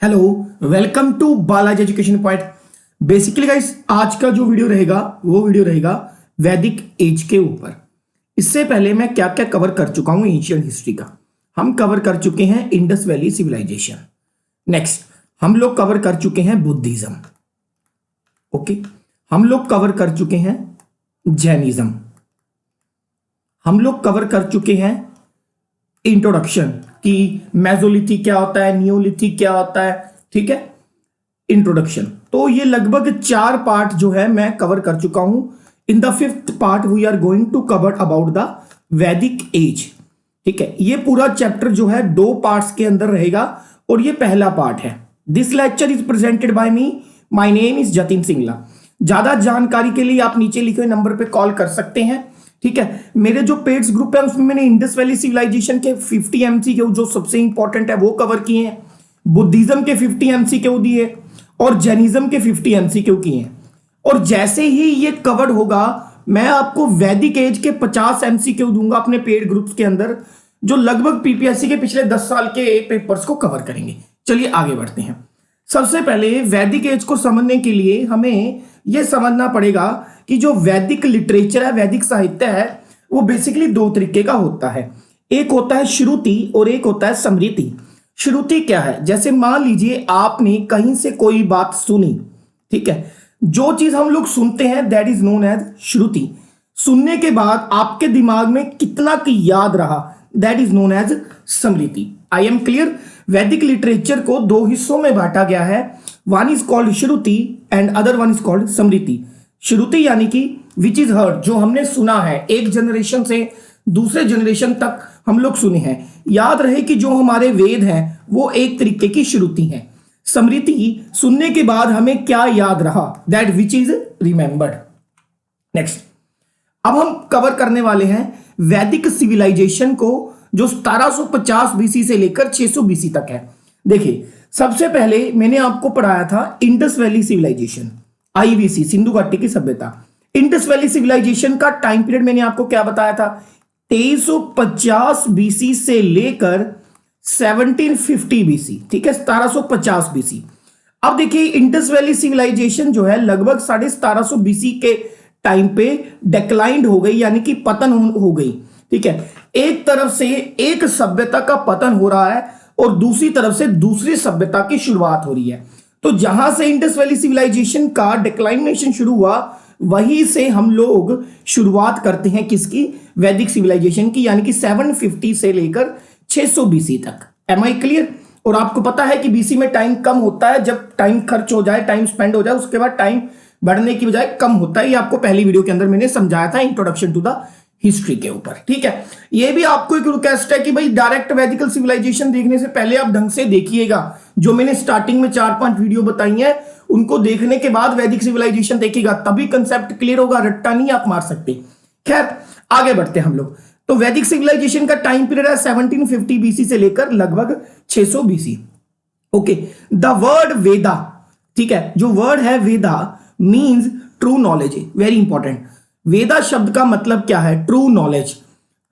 Hello, welcome to Balaji education point. Basically guys, आज का जो वीडियो रहेगा वो वीडियो रहेगा वैदिक एज के ऊपर। इससे पहले मैं क्या क्या कवर कर चुका हूं एंशिएंट हिस्ट्री का। हम कवर कर चुके हैं इंडस वैली सिविलाइजेशन। नेक्स्ट हम लोग कवर कर चुके हैं बुद्धिज्म। ओके, हम लोग कवर कर चुके हैं जैनिज्म। हम लोग कवर कर चुके हैं इंट्रोडक्शन कि मेसोलिथिक क्या होता है, नियोलिथिक क्या होता है। ठीक है, इंट्रोडक्शन। तो ये लगभग 4 पार्ट जो है मैं कवर कर चुका हूं। In the 5th part we are going to cover about the Vedic age. ठीक है, ये पूरा चैप्टर जो है 2 पार्ट्स के अंदर रहेगा और ये पहला पार्ट है। This lecture is presented by me, my name is Jatin Singla. ज्यादा जानकारी के लिए आप नीचे लिखे हुए नंबर पे कॉल कर सकते हैं। ठीक है, मेरे जो पेड्स ग्रुप है उसमें मैंने इंडस वैली सिविलाइजेशन के 50 एमसीक्यू जो सबसे इंपॉर्टेंट है वो कवर किए हैं, बुद्धिज्म के 50 एमसीक्यू दिए और जैनिज्म के 50 एमसीक्यू किए हैं। और जैसे ही ये कवर्ड होगा मैं आपको वैदिक एज के 50 एमसीक्यू दूंगा अपने पेड ग्रुप्स के अंदर, जो लगभग पीपीएससी के पिछले 10 साल के पेपर्स को कवर करेंगे। चलिए आगे बढ़ते हैं। सबसे पहले वैदिक एज को समझने के लिए हमें यह समझना पड़ेगा कि जो वैदिक लिटरेचर है, वैदिक साहित्य है, वो बेसिकली 2 तरीके का होता है। एक होता है श्रुति और एक होता है स्मृति। श्रुति क्या है? जैसे मान लीजिए आपने कहीं से कोई बात सुनी। ठीक है, जो चीज हम लोग सुनते हैं दैट इज नोन एज श्रुति। सुनने के बाद आपके दिमाग में कितना की याद रहा that is known as smriti. I am clear? Vedic literature को 2 हिस्सों में बांटा गया है। One is called shruti and other one is called smriti. Shruti यानी कि विच इज हर्ड, जो हमने सुना है, एक जनरेशन से दूसरे जनरेशन तक हम लोग सुने हैं। याद रहे कि जो हमारे वेद हैं वो एक तरीके की श्रुति है। स्मृति सुनने के बाद हमें क्या याद रहा, that which is remembered. Next अब हम कवर करने वाले हैं वैदिक सिविलाइजेशन को, जो 1750 बीसी से लेकर 600 बीसी तक है। देखिए, सबसे पहले मैंने आपको पढ़ाया था Indus valley civilisation, IVC, Sindhu घाटी की सभ्यता। इंडस वैली सिविलाइजेशन का टाइम पीरियड मैंने आपको क्या बताया था? 2350 बीसी से लेकर 1750 बीसी। ठीक है, 1750 बीसी। अब देखिए, इंडस वैली सिविलाइजेशन जो है लगभग 1750 बीसी के टाइम पे डिक्लाइंड हो गई, यानी कि पतन हो गई। ठीक है, एक तरफ से एक सभ्यता का पतन हो रहा है और दूसरी तरफ से दूसरी सभ्यता की शुरुआत हो रही है। तो जहां से इंडस वैली सिविलाइजेशन का डिक्लाइनेशन शुरू हुआ, वहीं से हम लोग शुरुआत करते हैं किसकी? वैदिक सिविलाइजेशन की, यानी कि 750 से लेकर 600 बीसी तक। Am I clear? और आपको पता है कि बीसी में टाइम कम होता है, जब टाइम खर्च हो जाए, टाइम स्पेंड हो जाए, उसके बाद टाइम बढ़ने की बजाय कम होता है। ये आपको पहली वीडियो के अंदर मैंने समझाया था, इंट्रोडक्शन टू द हिस्ट्री के ऊपर। ठीक है, ये भी आपको एक रिक्वेस्ट है कि भाई डायरेक्ट वैदिकल सिविलाइजेशन देखने से पहले आप ढंग से देखिएगा। जो मैंने स्टार्टिंग में 4-5 वीडियो बताई हैं उनको देखने के बाद वैदिक सिविलाइजेशन देखिएगा, तभी कंसेप्ट क्लियर होगा। रट्टा नहीं आप मार सकते। खैर, आगे बढ़ते हैं हम लोग। तो वैदिक सिविलाइजेशन का टाइम पीरियड है 1750 बीसी से लेकर लगभग 600 BC. Okay, the word Veda, ठीक है, जो वर्ड है Veda means true knowledge. Very important. Veda शब्द का मतलब क्या है? True knowledge.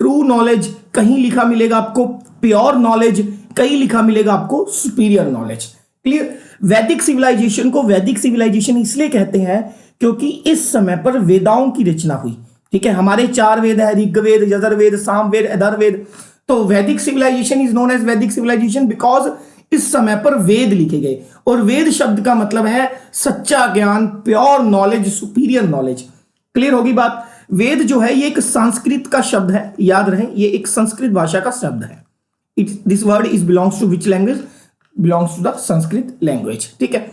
ट्रू नॉलेज कहीं लिखा मिलेगा आपको प्योर नॉलेज, कहीं लिखा मिलेगा आपको सुपीरियर नॉलेज। क्लियर? वैदिक सिविलाइजेशन को वैदिक सिविलाइजेशन इसलिए कहते हैं क्योंकि इस समय पर वेदाओं की रचना हुई। ठीक है, हमारे 4 वेद है, ऋग्वेद, यजुर्वेद, सामवेद, अथर्ववेद। तो वैदिक सिविलाइजेशन इज नोन एज वैदिक सिविलाइजेशन बिकॉज इस समय पर वेद लिखे गए। और वेद शब्द का मतलब है सच्चा ज्ञान, pure knowledge, superior knowledge. Clear होगी बात? वेद जो है ये एक संस्कृत का शब्द है, याद रहे, ये एक संस्कृत भाषा का शब्द है। This word is belongs to which language? Belongs to the Sanskrit language. ठीक है,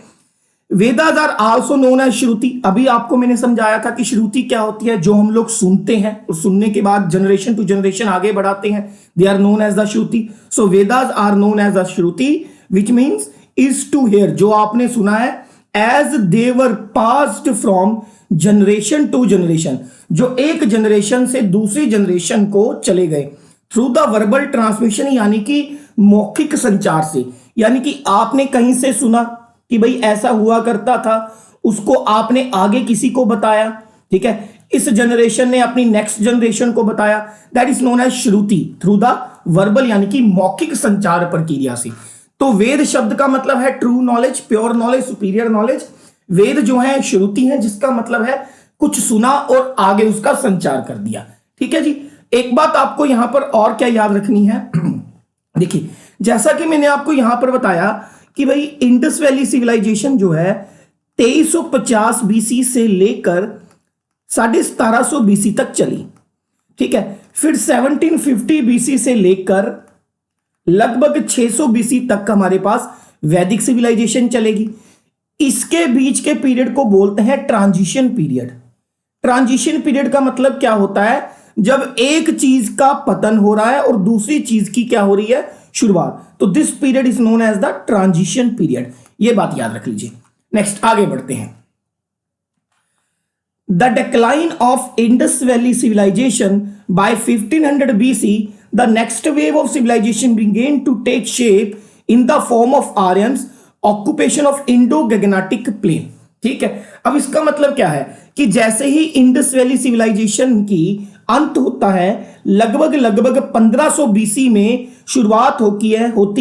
Vedas are also known as shruti. अभी आपको मैंने समझाया था कि श्रुति क्या होती है, जो हम लोग सुनते हैं और सुनने के बाद जनरेशन टू जनरेशन आगे बढ़ाते हैं, they are known as the Shruti. So Vedas are known as the Shruti which means is to hear, जो आपने सुना है, as they were passed from generation to generation, जो एक जनरेशन से दूसरी जनरेशन को चले गए थ्रू द वर्बल ट्रांसमिशन, यानी कि मौखिक संचार से। यानी कि आपने कहीं से सुना कि भाई ऐसा हुआ करता था, उसको आपने आगे किसी को बताया। ठीक है, इस जनरेशन ने अपनी नेक्स्ट जनरेशन को बताया, that is known as Shruti, through the verbal, यानी कि मौखिक संचार प्रक्रिया से। तो वेद शब्द का मतलब है true knowledge, pure knowledge, superior knowledge. Veda जो है श्रुति है, जिसका मतलब है कुछ सुना और आगे उसका संचार कर दिया। ठीक है जी। एक बात आपको यहां पर और क्या याद रखनी है देखिए, जैसा कि मैंने आपको यहां पर बताया कि भाई इंडस वैली सिविलाइजेशन जो है 2350 बीसी से लेकर 1750 बीसी तक चली। ठीक है, फिर 1750 बीसी से लेकर लगभग 600 बीसी तक हमारे पास वैदिक सिविलाइजेशन चलेगी। इसके बीच के पीरियड को बोलते हैं ट्रांजिशन पीरियड। ट्रांजिशन पीरियड का मतलब क्या होता है, जब एक चीज का पतन हो रहा है और दूसरी चीज की क्या हो रही है, शुरुआत। तो this period is known as the transition period. ये बात याद रख लीजिए। नेक्स्ट आगे बढ़ते हैं। The decline of Indus Valley civilization by 1500 BC, the next wave of civilization began to take shape in the form of Aryans, occupation of Indo-Gangetic plain। ठीक है, अब इसका मतलब क्या है कि जैसे ही इंडस वैली सिविलाइजेशन की अंत होता है, लगभग 1500 बीसी में शुरुआत होती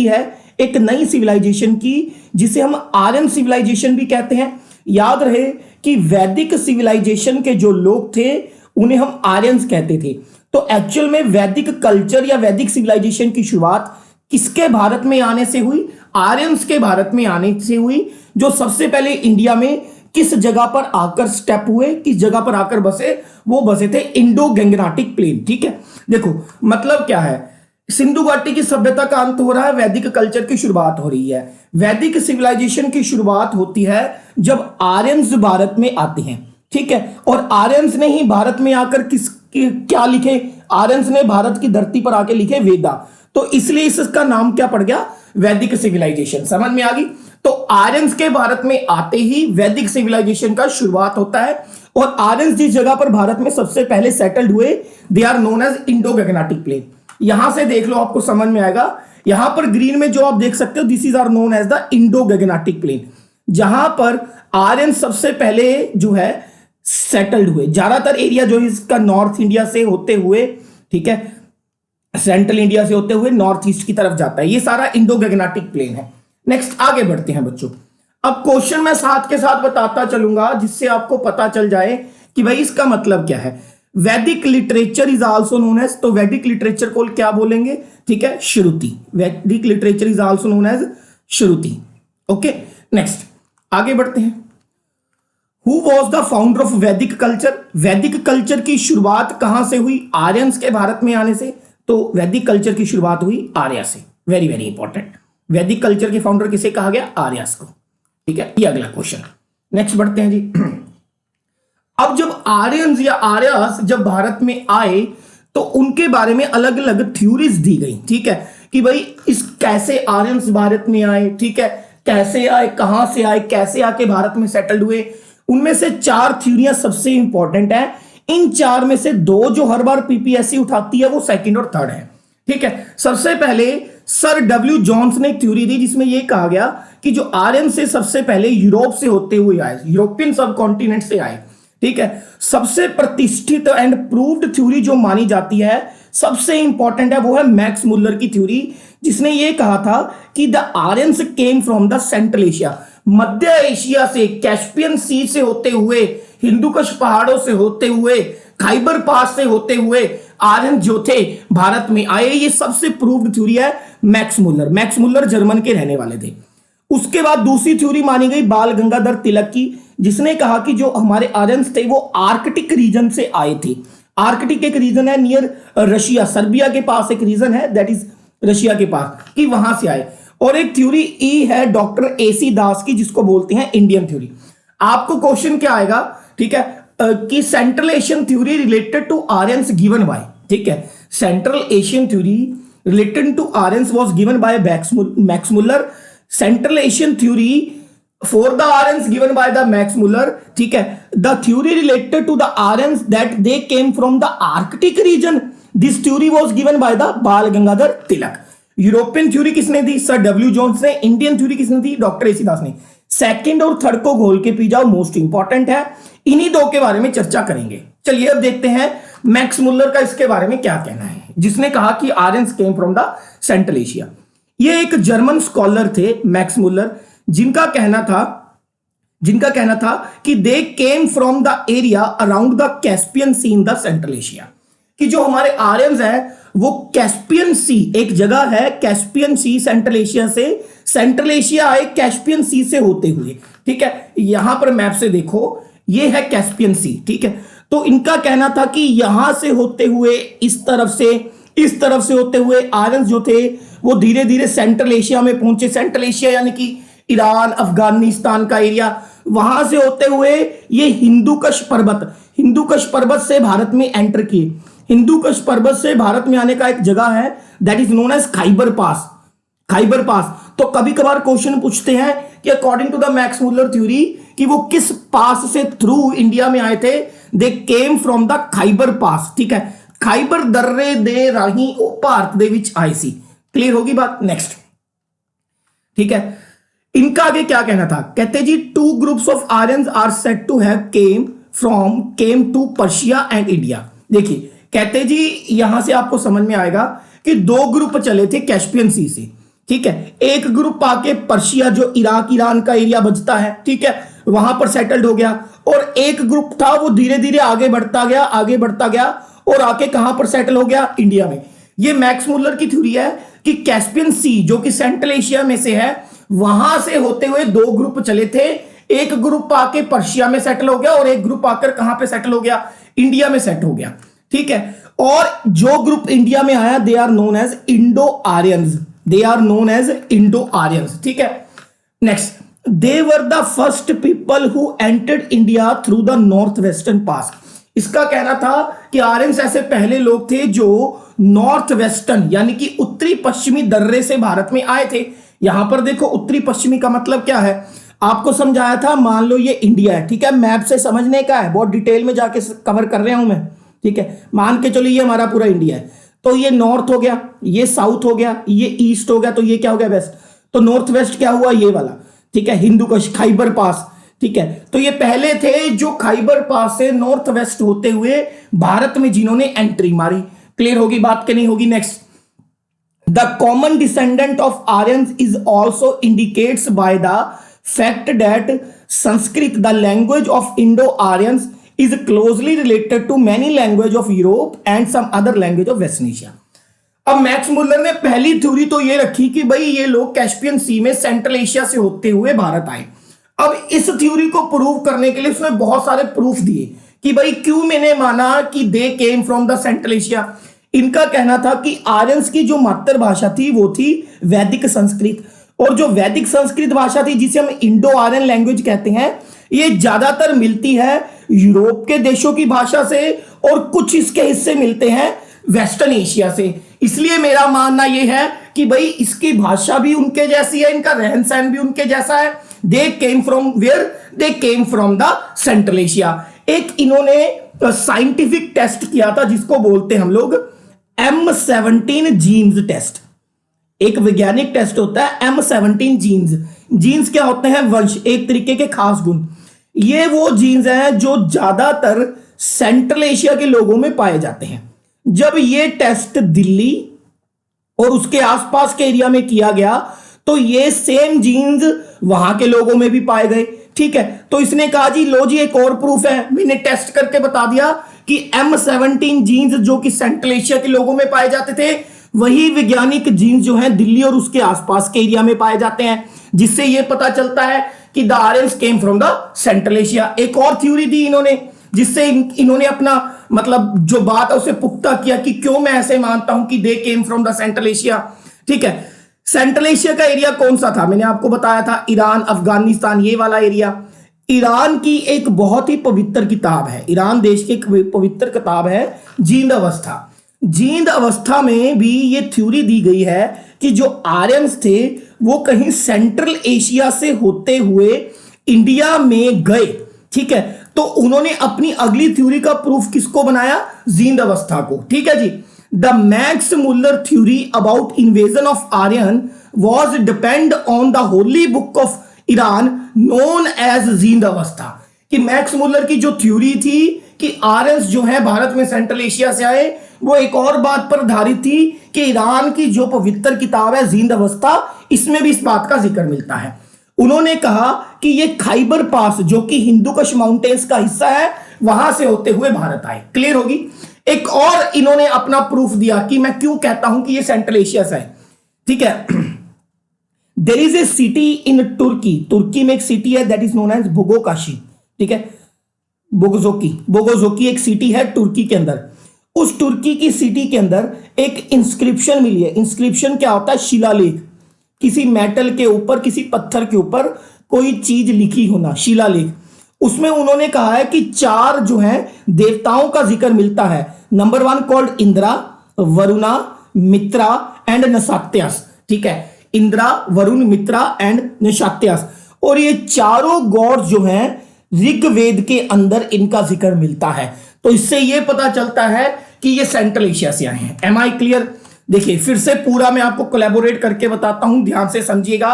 है एक नई सिविलाइजेशन की, जिसे हम आर्यन सिविलाइजेशन भी कहते हैं। याद रहे कि वैदिक सिविलाइजेशन के जो लोग थे उन्हें हम आर्यंस कहते थे। तो एक्चुअल में वैदिक कल्चर या वैदिक सिविलाइजेशन की शुरुआत किसके भारत में आने से हुई, आर्यंस के भारत में आने से हुई, जो सबसे पहले इंडिया में किस जगह पर आकर स्टेप हुए, किस जगह पर आकर बसे, वो बसे थे इंडो गंगनाटिक प्लेन। ठीक है, देखो मतलब क्या है, सिंधु घाटी की सभ्यता का अंत हो रहा है, वैदिक कल्चर की शुरुआत हो रही है। वैदिक सिविलाइजेशन की शुरुआत होती है जब आर्यंस भारत में आते हैं। ठीक है, और आर्यंस ने ही भारत में आकर क्या लिखे, आर्यंस ने भारत की धरती पर आके लिखे वेदा। तो इसलिए इसका नाम क्या पड़ गया, वैदिक सिविलाइजेशन। समझ में आ गई। तो आर्यंस के भारत में आते ही वैदिक सिविलाइजेशन का शुरुआत होता है, और आर्यंस जिस जगह पर भारत में सबसे पहले सेटल्ड हुए, they are known as Indo Gangetic plain. यहां से देख लो, आपको समझ में आएगा। यहां पर ग्रीन में जो आप देख सकते हो, this is are known as the Indo Gangetic plain, जहां पर आर्यन सबसे पहले जो है सेटल्ड हुए। ज्यादातर एरिया जो इसका नॉर्थ इंडिया से होते हुए, ठीक है, सेंट्रल इंडिया से होते हुए नॉर्थ ईस्ट की तरफ जाता है। ये सारा इंडो गंगनाटिक प्लेन है। नेक्स्ट आगे बढ़ते हैं बच्चों। अब क्वेश्चन मैं साथ के साथ बताता चलूंगा, जिससे आपको पता चल जाए कि भाई इसका मतलब क्या है। Vedic literature is also known as, तो वैदिक लिटरेचर को क्या बोलेंगे, ठीक है, Shruti. Vedic literature is also known as Shruti. Okay, next आगे बढ़ते हैं। Who was the founder of Vedic culture. Vedic culture की शुरुआत कहां से हुई, आर्यंस के भारत में आने से। तो वैदिक कल्चर की शुरुआत हुई आर्या से। Very very important. वैदिक कल्चर के फाउंडर किसे कहा गया, आर्यस को। ठीक है, ये अगला क्वेश्चन। नेक्स्ट बढ़ते हैं जी। अब जब आर्यंस या आर्यस जब भारत में आए, तो उनके बारे में अलग अलग थ्योरीज दी गई। ठीक है, कि भाई इस कैसे आर्यंस भारत में आए, ठीक है, कैसे आए, कहां से आए, कैसे आके भारत में सेटल्ड हुए। उनमें से 4 थ्योरियां सबसे इंपॉर्टेंट है। इन 4 में से 2 जो हर बार पीपीएससी उठाती है, वो सेकंड और थर्ड है। ठीक है, सबसे पहले सर डब्ल्यू जॉन्स ने एक थ्योरी दी, जिसमें यह कहा गया कि जो आर्यन से सबसे पहले यूरोप से होते हुए आए, यूरोपियन सब कॉन्टिनेंट से आए। ठीक है, सबसे प्रतिष्ठित एंड प्रूव्ड थ्योरी जो मानी जाती है, सबसे इंपॉर्टेंट है, वो है मैक्स मुल्लर की थ्योरी, जिसने ये कहा था कि the Aryans came from the Central Asia, Madhya Asia से, कैस्पियन सी से होते हुए, हिंदुकुश पहाड़ों से होते हुए, खाइबर पास से होते हुए आर्यन जो थे भारत में आए। ये सबसे प्रूव्ड थ्योरी है max Muller. Max Muller German के रहने वाले थे। उसके बाद दूसरी थ्योरी मानी गई बाल गंगाधर तिलक की, जिसने कहा कि जो हमारे आर्यंस थे वो आर्कटिक रीजन से आए थे। आर्कटिक एक रीजन है नियर रशिया, सर्बिया के पास एक रीजन है, दैट इज रशिया के पास, कि वहां से आए। और एक थ्योरी ई है डॉक्टर एसी दास की, जिसको बोलते हैं इंडियन थ्योरी। आपको क्वेश्चन क्या आएगा, ठीक है, कि central Asian theory related to Aryans given by, ठीक है, central Asian theory related to Aryans was given by Max Muller. Central Asian theory for the Aryans given by the Max Muller, ठीक है, the theory related to the Aryans that they came from the Arctic region, this theory was given by the बाल गंगाधर तिलक। European theory किसने दी, sir W Johns ने। Indian theory किसने दी, doctor AC दास ने। Second और third को घोल के पी जाओ, मोस्ट इंपॉर्टेंट है। इन्हीं 2 के बारे में चर्चा करेंगे। चलिए अब देखते हैं मैक्स मुल्लर का इसके बारे में क्या कहना है, जिसने कहा कि Aryans came from the Central Asia. ये एक जर्मन स्कॉलर थे मैक्स मुलर, जिनका कहना था कि they came from the area around the Caspian Sea in the Central Asia, कि जो हमारे आर्यंस है वो कैस्पियन सी, एक जगह है कैस्पियन सी, सेंट्रल एशिया से, सेंट्रल एशिया आए कैस्पियन सी से होते हुए, ठीक है। यहां पर मैप से देखो, ये है कैस्पियन सी, ठीक है। तो इनका कहना था कि यहां से होते हुए इस तरफ से होते हुए आर्यंस जो थे वो धीरे धीरे सेंट्रल एशिया में पहुंचे। सेंट्रल एशिया यानी कि ईरान, अफगानिस्तान का एरिया, वहां से होते हुए ये हिंदुकुश पर्वत से भारत में एंटर किए। हिंदुकुश पर्वत से भारत में आने का एक जगह है, that is known as Khyber pass. तो कभी कभार क्वेश्चन पूछते हैं कि according to the Max Muller theory कि वो किस पास से थ्रू इंडिया में आए थे, दे केम फ्रॉम द खाइबर पास, ठीक है। खाइबर दर्रे दे राही ओ भारत दे विच आए सी। क्लियर होगी बात? नेक्स्ट, ठीक है। इनका आगे क्या कहना था, कहते जी 2 groups of Aryans are said to have came to Persia and India. देखिए कहते जी यहां से आपको समझ में आएगा कि 2 ग्रुप चले थे कैस्पियन सी से, ठीक है। एक ग्रुप आके पर्शिया जो इराक ईरान का एरिया बचता है, ठीक है, वहां पर सेटल्ड हो गया, और एक ग्रुप था वो धीरे धीरे आगे बढ़ता गया और आके कहां पर सेटल हो गया, इंडिया में। ये मैक्स मुलर की थ्योरी है कि कैस्पियन सी जो कि सेंट्रल एशिया में से है, वहां से होते हुए 2 ग्रुप चले थे। एक ग्रुप आके पर्शिया में सेटल हो गया और एक ग्रुप आकर कहां पे सेटल हो गया, इंडिया में सेटल हो गया, ठीक है। और जो ग्रुप इंडिया में आया they are known as Indo Aryans, ठीक है। Next, they were the first people who entered India through the north western pass. इसका कहना था कि आर्यंस ऐसे पहले लोग थे जो नॉर्थ वेस्टर्न यानी कि उत्तरी पश्चिमी दर्रे से भारत में आए थे। यहां पर देखो उत्तरी पश्चिमी का मतलब क्या है, आपको समझाया था। मान लो ये इंडिया है, ठीक है, मैप से समझने का है, बहुत डिटेल में जाके कवर कर रहा हूं मैं, ठीक है। मान के चलो ये हमारा पूरा इंडिया है, तो ये नॉर्थ हो गया, ये साउथ हो गया, ये ईस्ट हो गया, तो ये क्या हो गया, वेस्ट। तो नॉर्थ वेस्ट क्या हुआ, ये वाला, ठीक है, हिंदुकुश, खाइबर पास, ठीक है। तो ये पहले थे जो खाइबर पास से नॉर्थ वेस्ट होते हुए भारत में जिन्होंने एंट्री मारी। क्लियर होगी बात के नहीं होगी? Next, the common descendant of Aryans is also indicates by the fact that Sanskrit, the language of Indo-Aryans, is closely related to many language of Europe and some other language of Western Asia. अब Max Muller ने पहली theory तो ये रखी कि भाई ये लोग कैस्पियन सी में सेंट्रल एशिया से होते हुए भारत आए। अब इस थ्योरी को प्रूव करने के लिए उसने बहुत सारे प्रूफ दिए कि भाई क्यों मैंने माना कि they came from the Central Asia. इनका कहना था कि आर्यंस की जो मातृभाषा थी वो थी वैदिक संस्कृत, और जो वैदिक संस्कृत भाषा थी जिसे हम इंडो आर्यन लैंग्वेज कहते हैं, ये ज्यादातर मिलती है यूरोप के देशों की भाषा से और कुछ इसके हिस्से मिलते हैं वेस्टर्न एशिया से। इसलिए मेरा मानना यह है कि भाई इसकी भाषा भी उनके जैसी है, इनका रहन सहन भी उनके जैसा है। They came from where, they came from the Central Asia. एक इन्होंने साइंटिफिक टेस्ट किया था जिसको बोलते हैं हम लोग M17 जीन्स टेस्ट। एक वैज्ञानिक टेस्ट होता है M17 जीन्स क्या होते हैं, वंश, एक तरीके के खास गुण। ये वो जीन्स हैं जो ज्यादातर सेंट्रल एशिया के लोगों में पाए जाते हैं। जब ये टेस्ट दिल्ली और उसके आसपास के एरिया में किया गया तो ये सेम जीन्स वहां के लोगों में भी पाए गए, ठीक है। तो इसने कहा जी लो जी एक और प्रूफ है, मैंने टेस्ट करके बता दिया कि M17 जीन्स जो कि सेंट्रल एशिया के लोगों में पाए जाते थे, वही वैज्ञानिक जीन्स जो हैं दिल्ली और उसके आसपास के एरिया में पाए जाते हैं, जिससे यह पता चलता है कि the Aryans came from the Central Asia. एक और थ्योरी दी इन्होंने जिससे इन्होंने अपना मतलब जो बात है उसे पुख्ता किया कि क्यों मैं ऐसे मानता हूं कि they came from the Central Asia, ठीक है। सेंट्रल एशिया का एरिया कौन सा था, मैंने आपको बताया था ईरान, अफगानिस्तान, ये वाला एरिया। ईरान की एक बहुत ही पवित्र किताब है, ईरान देश की एक पवित्र किताब है जींद अवस्था। जींद अवस्था में भी ये थ्योरी दी गई है कि जो आर्यंस थे वो कहीं सेंट्रल एशिया से होते हुए इंडिया में गए, ठीक है। तो उन्होंने अपनी अगली थ्योरी का प्रूफ किसको बनाया, जींद अवस्था को, ठीक है जी। The Max Muller theory about invasion of Aryan was depend on the holy book of Iran known as Zend Avesta. कि मैक्स मुलर की जो थ्योरी थी कि आर्यंस जो है भारत में सेंट्रल एशिया से आए, वो एक और बात पर आधारित थी कि ईरान की जो पवित्र किताब है जिंद अवस्था, इसमें भी इस बात का जिक्र मिलता है। उन्होंने कहा कि ये खाइबर पास जो कि हिंदू कश माउंटेन्स का हिस्सा है, वहां से होते हुए भारत आए। क्लियर होगी। एक और इन्होंने अपना प्रूफ दिया कि मैं क्यों कहता हूं कि ये सेंट्रल एशिया से है। ठीक है, there is a city in Turkey, तुर्की में एक सिटी है दैट इज नोन एज बोगोकाशी। ठीक है, बोगोजोकी एक सिटी है तुर्की के अंदर। उस तुर्की की सिटी के अंदर एक इंस्क्रिप्शन मिली है। इंस्क्रिप्शन क्या होता है? शिलालेख, किसी मेटल के ऊपर, किसी पत्थर के ऊपर कोई चीज लिखी होना, शिलालेख। उसमें उन्होंने कहा है कि 4 जो है देवताओं का जिक्र मिलता है। Number 1 called Indra, Varuna, Mitra and Nasatyas. ठीक है, इंद्रा, वरुण, मित्रा एंड नसात्यास। और ये चारों गॉड जो हैं ऋग्वेद के अंदर इनका जिक्र मिलता है। तो इससे यह पता चलता है कि ये सेंट्रल एशिया से आए हैं। Am I clear? देखिए फिर से पूरा मैं आपको कोलैबोरेट करके बताता हूं, ध्यान से समझिएगा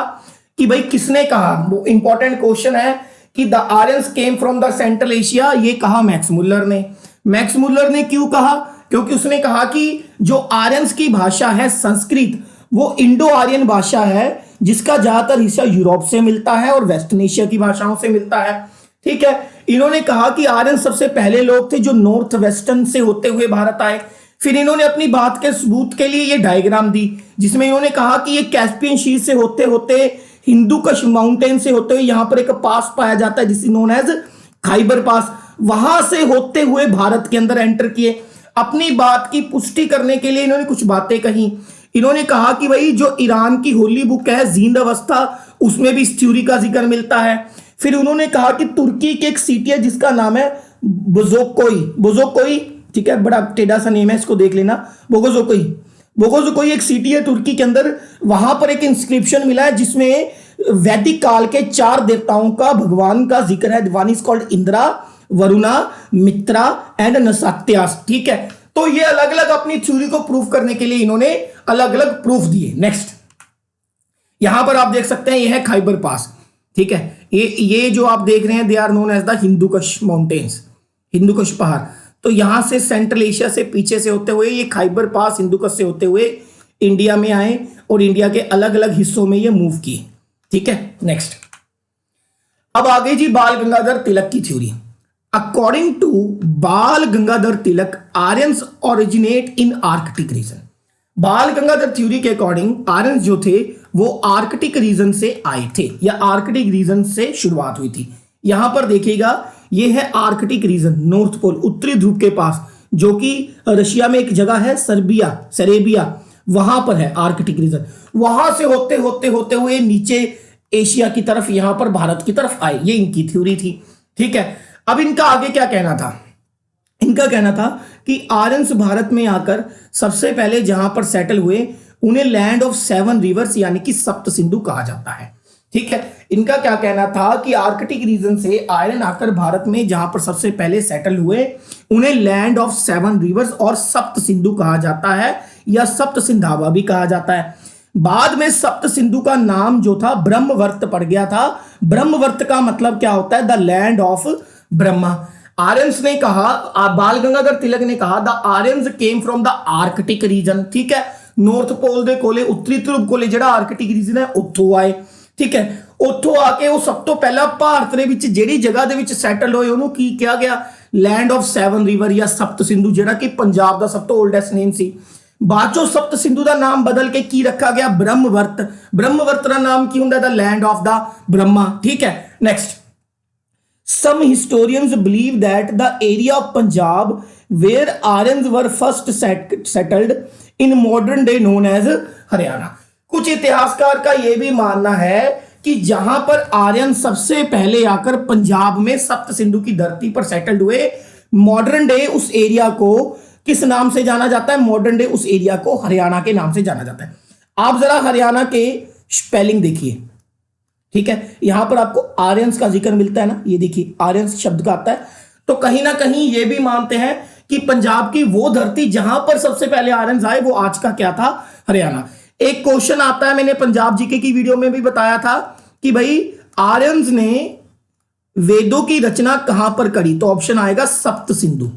कि भाई किसने कहा। वो इंपॉर्टेंट क्वेश्चन है कि the Aryans came from the Central Asia, ये कहा मैक्स मुलर ने। मैक्स मुलर ने क्यों कहा? क्योंकि उसने कहा कि जो आर्यंस की भाषा है संस्कृत, वो इंडो आर्यन भाषा है जिसका ज्यादातर हिस्सा यूरोप से मिलता है और वेस्टर्न एशिया की भाषाओं से मिलता है। ठीक है, इन्होंने कहा कि आर्यन सबसे पहले लोग थे जो नॉर्थ वेस्टर्न से होते हुए भारत आए। फिर इन्होंने अपनी बात के सबूत के लिए ये डायग्राम दी जिसमें इन्होंने कहा कि ये कैस्पियन सी से होते होते हिंदू कश माउंटेन से होते हुए यहां पर एक पास पाया जाता है जिसे नोन एज खाइबर पास, वहां से होते हुए भारत के अंदर एंटर किए। अपनी बात की पुष्टि करने के लिए इन्होंने कुछ बातें कही। इन्होंने कहा कि भाई जो ईरान की होली बुक है जिंद अवस्था, उसमें भी इस थ्योरी का जिक्र मिलता है। फिर उन्होंने कहा कि तुर्की की एक सिटी है जिसका नाम है बोगोजोकोई। ठीक है, बड़ा टेढ़ा सा नेम है, इसको देख लेना। बोगोजोकोई एक सिटी है तुर्की के अंदर। वहां पर एक इंस्क्रिप्शन मिला है जिसमें वैदिक काल के 4 देवताओं का, भगवान का जिक्र है। One is called Indra, Varuna, Mitra and Nasatyas. ठीक है, तो ये अलग अलग अपनी थ्योरी को प्रूफ करने के लिए इन्होंने अलग अलग प्रूफ दिए। नेक्स्ट, यहां पर आप देख सकते हैं, ये है खाइबर पास। ठीक है, ये जो आप देख रहे हैं they are known as the Hindu Kush mountains, Hindu कश पहाड़। तो यहां से सेंट्रल एशिया से पीछे से होते हुए ये खाइबर पास हिंदू कश से होते हुए इंडिया में आए और इंडिया के अलग अलग हिस्सों में ये मूव किए। ठीक है, नेक्स्ट, अब आगे जी बाल गंगाधर तिलक की theory. According to Bal Gangadhar Tilak, Aryans originate in Arctic region. Bal Gangadhar theory के अकॉर्डिंग आर्यंस जो थे वो आर्कटिक रीजन से आए थे या आर्कटिक रीजन से शुरुआत हुई थी। यहां पर देखिएगा, ये है आर्कटिक रीजन, नॉर्थ पोल, उत्तरी ध्रुव के पास, जो कि रशिया में एक जगह है सेरेबिया, वहां पर है आर्कटिक रीजन। वहां से होते होते होते हुए नीचे एशिया की तरफ, यहां पर भारत की तरफ आए। ये इनकी थ्योरी थी। ठीक है, अब इनका आगे क्या कहना था? इनका कहना था कि आर्यंस भारत में आकर सबसे पहले जहां पर सेटल हुए उन्हें लैंड ऑफ 7 रिवर्स यानी कि सप्त सिंधु कहा जाता है। ठीक है, इनका क्या कहना था कि आर्कटिक रीजन से आर्यन आकर भारत में जहां पर सबसे पहले सेटल हुए उन्हें लैंड ऑफ 7 रिवर्स और सप्त सिंधु कहा जाता है या सप्त सिंधावा भी कहा जाता है। बाद में सप्त सिंधु का नाम जो था ब्रह्मवर्त पड़ गया था। ब्रह्मवर्त का मतलब क्या होता है? The land of Brahma. Aryans ने कहा, बाल गंगाधर तिलक ने कहा the Aryans came from the Arctic region. ठीक है, नॉर्थ पोल दे कोले, उत्तरी ध्रुव कोले ਜਿਹੜਾ आर्कटिक रीजन है ਉੱਥੋਂ ਆਏ। ठीक है, ਉੱਥੋਂ ਆ ਕੇ ਉਹ ਸਭ ਤੋਂ ਪਹਿਲਾਂ ਭਾਰਤ ਦੇ ਵਿੱਚ ਜਿਹੜੀ ਜਗ੍ਹਾ ਦੇ ਵਿੱਚ ਸੈਟਲ ਹੋਏ ਉਹਨੂੰ ਕੀ ਕਿਹਾ ਗਿਆ? लैंड ऑफ 7 रिवर या सप्त सिंधु, ਜਿਹੜਾ ਕਿ ਪੰਜਾਬ ਦਾ ਸਭ ਤੋਂ 올ਡੈਸਟ ਨੇਮ ਸੀ। ਬਾਅਦ ਚੋਂ ਸप्त सिंधु ਦਾ ਨਾਮ ਬਦਲ ਕੇ ਕੀ ਰੱਖਾ ਗਿਆ? ब्रह्मवर्त। ब्रह्मवर्त ਦਾ ਨਾਮ ਕੀ ਹੁੰਦਾ? The land of the Brahma. ठीक है, next, some historians believe that the area of Punjab where Aryans were first settled in modern day known as Haryana. कुछ इतिहासकार का यह भी मानना है कि जहां पर आर्यन सबसे पहले आकर पंजाब में सप्त सिंधु की धरती पर सेटल्ड हुए, मॉडर्न डे उस एरिया को किस नाम से जाना जाता है? मॉडर्न डे उस एरिया को हरियाणा के नाम से जाना जाता है। आप जरा हरियाणा के स्पेलिंग देखिए। ठीक है, यहां पर आपको आर्यंस का जिक्र मिलता है ना, ये देखिए आर्यंस शब्द का आता है। तो कहीं ना कहीं ये भी मानते हैं कि पंजाब की वो धरती जहां पर सबसे पहले आर्यंस आए वो आज का क्या था? हरियाणा। एक क्वेश्चन आता है, मैंने पंजाब जीके की वीडियो में भी बताया था कि भाई आर्यंस ने वेदों की रचना कहां पर करी? तो ऑप्शन आएगा सप्त सिंधु।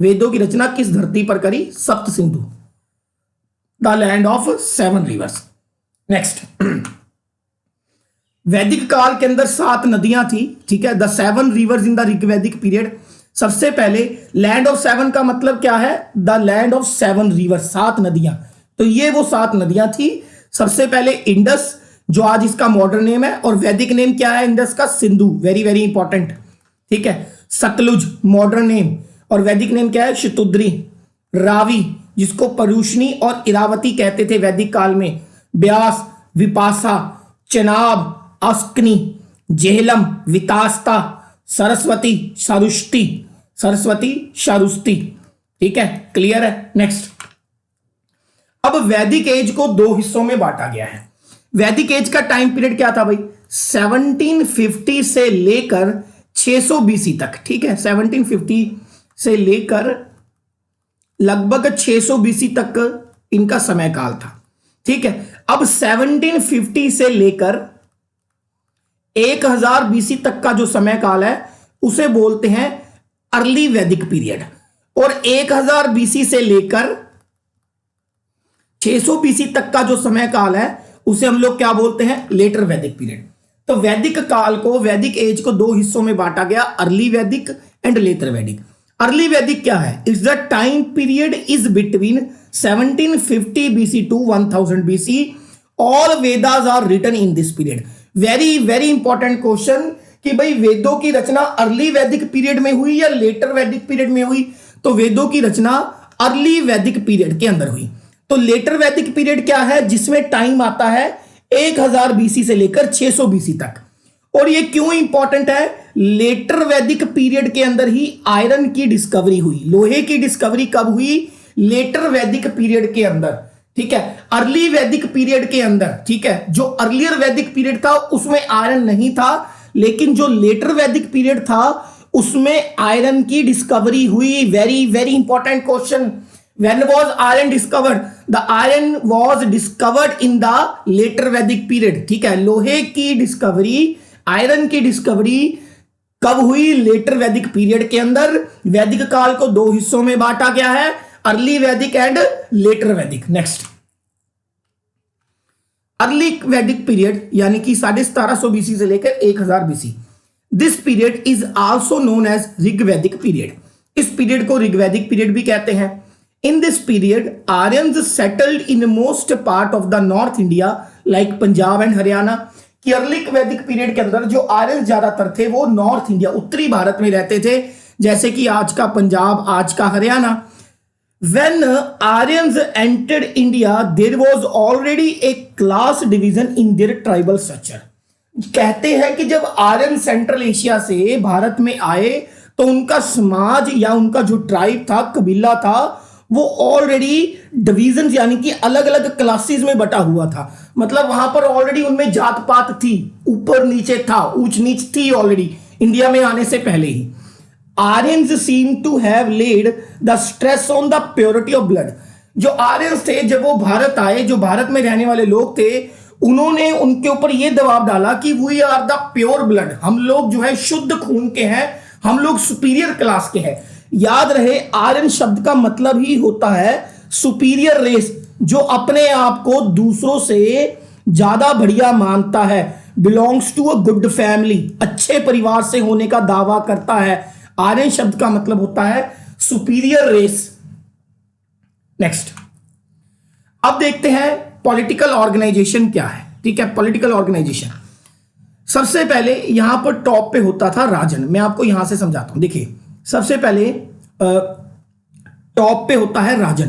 वेदों की रचना किस धरती पर करी? Sapta Sindhu, the land of 7 rivers. Next, Vedic काल के अंदर 7 नदियां थी, ठीक है, the 7 rivers in the Rigvedic period. सबसे पहले लैंड ऑफ 7 का मतलब क्या है? द लैंड ऑफ 7 रिवर्स, 7 नदियां। तो ये वो 7 नदियां थी। सबसे पहले इंडस, जो आज इसका मॉडर्न नेम है, और वैदिक नेम क्या है इंडस का? सिंधु, वेरी वेरी इंपॉर्टेंट, ठीक है। सतलुज मॉडर्न नेम, और वैदिक नेम क्या है? शतुद्री। रावी, जिसको परुष्णी और इरावती कहते थे वैदिक काल में। ब्यास, विपासा, चेनाब, अस्कनी, जेहलम, वितास्ता, सरस्वती, शारुष्टी, सरस्वती, शारुस्ती, ठीक है, क्लियर है। नेक्स्ट, अब वैदिक एज को 2 हिस्सों में बांटा गया है। वैदिक एज का टाइम पीरियड क्या था भाई? 1750 से लेकर 600 बीसी तक, ठीक है, 1750 से लेकर लगभग 600 बीसी तक इनका समय काल था, ठीक है। अब 1750 से लेकर 1000 बीसी तक का जो समय काल है उसे बोलते हैं अर्ली वैदिक पीरियड, और 1000 बीसी से लेकर 600 बीसी तक का जो समय काल है उसे हम लोग क्या बोलते हैं? लेटर वैदिक पीरियड। तो वैदिक काल को, वैदिक एज को 2 हिस्सों में बांटा गया, अर्ली वैदिक एंड लेटर वैदिक। अर्ली वैदिक क्या है? It's the time period is between 1750 BC to 1000 BC. All Vedas are written in this period. Very very important question कि भाई वेदों की रचना अर्ली वैदिक पीरियड में हुई या लेटर वैदिक पीरियड में हुई? तो वेदों की रचना अर्ली वैदिक पीरियड के अंदर हुई। तो लेटर वैदिक पीरियड क्या है? जिसमें टाइम आता है 1000 बीसी से लेकर 600 बीसी तक। और ये क्यों इंपॉर्टेंट है? लेटर वैदिक पीरियड के अंदर ही आयरन की डिस्कवरी हुई। लोहे की डिस्कवरी कब हुई? लेटर वैदिक पीरियड के अंदर, ठीक है। अर्ली वैदिक पीरियड के अंदर, ठीक है, जो अर्लियर वैदिक पीरियड था उसमें आयरन नहीं था, लेकिन जो लेटर वैदिक पीरियड था उसमें आयरन की डिस्कवरी हुई। Very very important question. When was iron discovered? The iron was discovered in the later Vedic period, ठीक है। लोहे की डिस्कवरी, आयरन की डिस्कवरी कब हुई? लेटर वैदिक पीरियड के अंदर। वैदिक काल को 2 हिस्सों में बांटा गया है, early Vedic and later Vedic. Next, early वैदिक पीरियड यानी कि 1750 बीसी से लेकर 1000 BC. This period is also known as Rigvedic period. इस पीरियड को ऋग्वैदिक पीरियड भी कहते हैं। In this period, Aryans settled in most part of the North India, like Punjab and Haryana. कि अर्ली वैदिक पीरियड के अंदर जो आर्यन ज्यादातर थे वो नॉर्थ इंडिया, उत्तरी भारत में रहते थे, जैसे कि आज का पंजाब, आज का Haryana. When Aryans entered India, there was already a class division in their tribal structure. कहते हैं कि जब आर्यन सेंट्रल एशिया से भारत में आए तो उनका समाज या उनका जो ट्राइब था, कबीला था, वो ऑलरेडी डिवीजन यानी कि अलग अलग क्लासेस में बटा हुआ था। मतलब वहां पर ऑलरेडी उनमें जात पात थी, ऊपर नीचे था, ऊंच नीच थी ऑलरेडी इंडिया में आने से पहले ही। Aryans seem to have laid the stress on the purity of blood. जो आर्यंस थे जब वो भारत आए, जो भारत में रहने वाले लोग थे, उन्होंने उनके ऊपर यह दबाव डाला कि we are the pure blood, हम लोग जो है शुद्ध खून के हैं, हम लोग सुपीरियर क्लास के हैं। याद रहे, आर्यन शब्द का मतलब ही होता है सुपीरियर रेस, जो अपने आप को दूसरों से ज्यादा बढ़िया मानता है, belongs to a good family, अच्छे परिवार से होने का दावा करता है। आर्यन शब्द का मतलब होता है सुपीरियर रेस। नेक्स्ट, अब देखते हैं पॉलिटिकल ऑर्गेनाइजेशन क्या है, ठीक है। पॉलिटिकल ऑर्गेनाइजेशन सबसे पहले यहां पर टॉप पे होता था राजन। मैं आपको यहां से समझाता हूं। देखिए, सबसे पहले टॉप पे होता है राजन,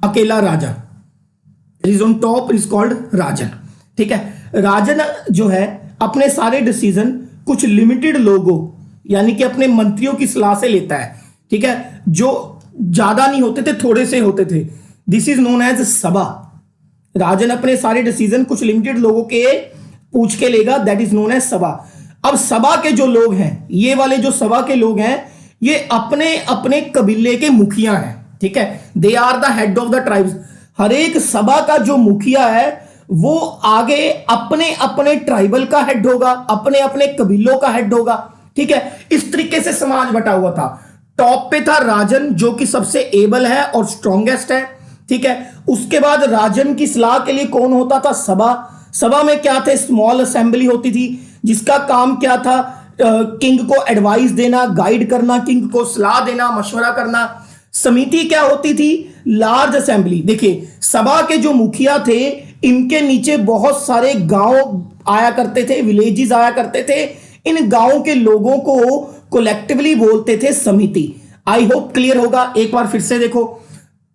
अकेला राजा, is on top, is called rajan, ठीक है। राजन जो है अपने सारे डिसीजन कुछ लिमिटेड लोगों यानी कि अपने मंत्रियों की सलाह से लेता है, ठीक है, जो ज्यादा नहीं होते थे, थोड़े से होते थे। दिस इज नोन एज सभा। राजन अपने सारे डिसीजन कुछ लिमिटेड लोगों के पूछ के लेगा, दैट इज नोन एज सभा। अब सभा के जो लोग हैं, ये वाले जो सभा के लोग हैं, ये अपने अपने कबीले के मुखिया हैं, ठीक है। They are the head of the tribes. हर एक सभा का जो मुखिया है वो आगे अपने अपने ट्राइबल का हेड होगा, अपने अपने कबीलों का हेड होगा, ठीक है। इस तरीके से समाज बटा हुआ था। टॉप पे था राजन जो कि सबसे एबल है और स्ट्रॉन्गेस्ट है, ठीक है। उसके बाद राजन की सलाह के लिए कौन होता था? सभा। सभा में क्या थे? स्मॉल असेंबली होती थी जिसका काम क्या था? किंग को एडवाइस देना, गाइड करना, किंग को सलाह देना, मशवरा करना। समिति क्या होती थी? Large assembly. देखिए सभा के जो मुखिया थे इनके नीचे बहुत सारे गांव आया करते थे, विलेजेस आया करते थे। इन गांवों के लोगों को कोलेक्टिवली बोलते थे समिति। आई होप क्लियर होगा। एक बार फिर से देखो,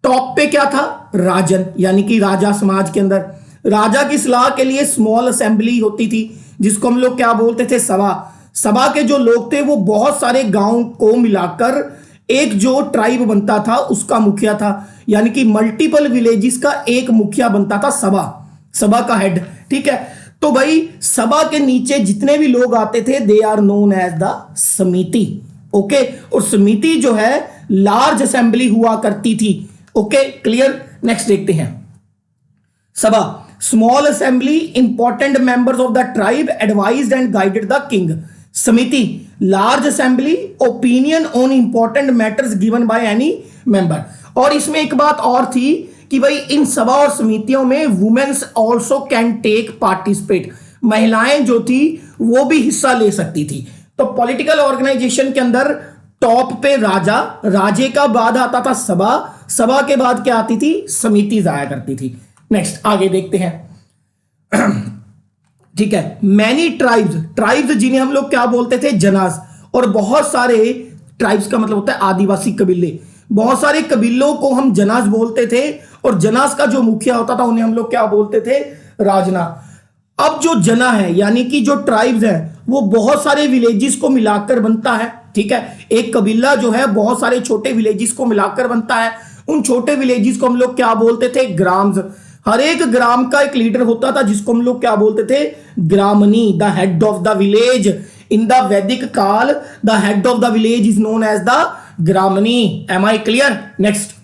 टॉप पे क्या था? राजन, यानी कि राजा समाज के अंदर। राजा की सलाह के लिए स्मॉल असेंबली होती थी जिसको हम लोग क्या बोलते थे? सभा। सभा के जो लोग थे वो बहुत सारे गांव को मिलाकर एक जो ट्राइब बनता था उसका मुखिया था, यानी कि मल्टीपल विलेजेस का एक मुखिया बनता था सभा, सभा का हेड, ठीक है। तो भाई सभा के नीचे जितने भी लोग आते थे they are known as the samiti, okay. और समिति जो है लार्ज असेंबली हुआ करती थी, ओके क्लियर। नेक्स्ट देखते हैं। Sabha, small assembly, important members of the tribe advised and guided the king. Samiti, large assembly, opinion on important matters given by any member. और इसमें एक बात और थी कि भाई इन सभा और समितियों में womens also can take participate, महिलाएं जो थी वो भी हिस्सा ले सकती थी। तो पॉलिटिकल ऑर्गेनाइजेशन के अंदर टॉप पे राजा, राजे का बाद आता था सभा, सभा के बाद क्या आती थी? समिति आया करती थी। नेक्स्ट आगे देखते हैं, ठीक है। मैनी ट्राइब्स, ट्राइब्स जिन्हें हम लोग क्या बोलते थे? जनास। और बहुत सारे ट्राइब्स का मतलब होता है आदिवासी कबीले, बहुत सारे कबीलों को हम जनास बोलते थे और जनास का जो मुखिया होता था उन्हें हम लोग क्या बोलते थे? राजना। अब जो जना है यानी कि जो ट्राइब्स है वो बहुत सारे विलेजेस को मिलाकर बनता है, ठीक है। एक कबीला जो है बहुत सारे छोटे विलेजेस को मिलाकर बनता है। उन छोटे विलेजेस को हम लोग क्या बोलते थे? ग्राम्स। हर एक ग्राम का एक लीडर होता था जिसको हम लोग क्या बोलते थे? Gramani, the head of the village. In the Vedic kaal the head of the village is known as the gramani. Am I clear? Next,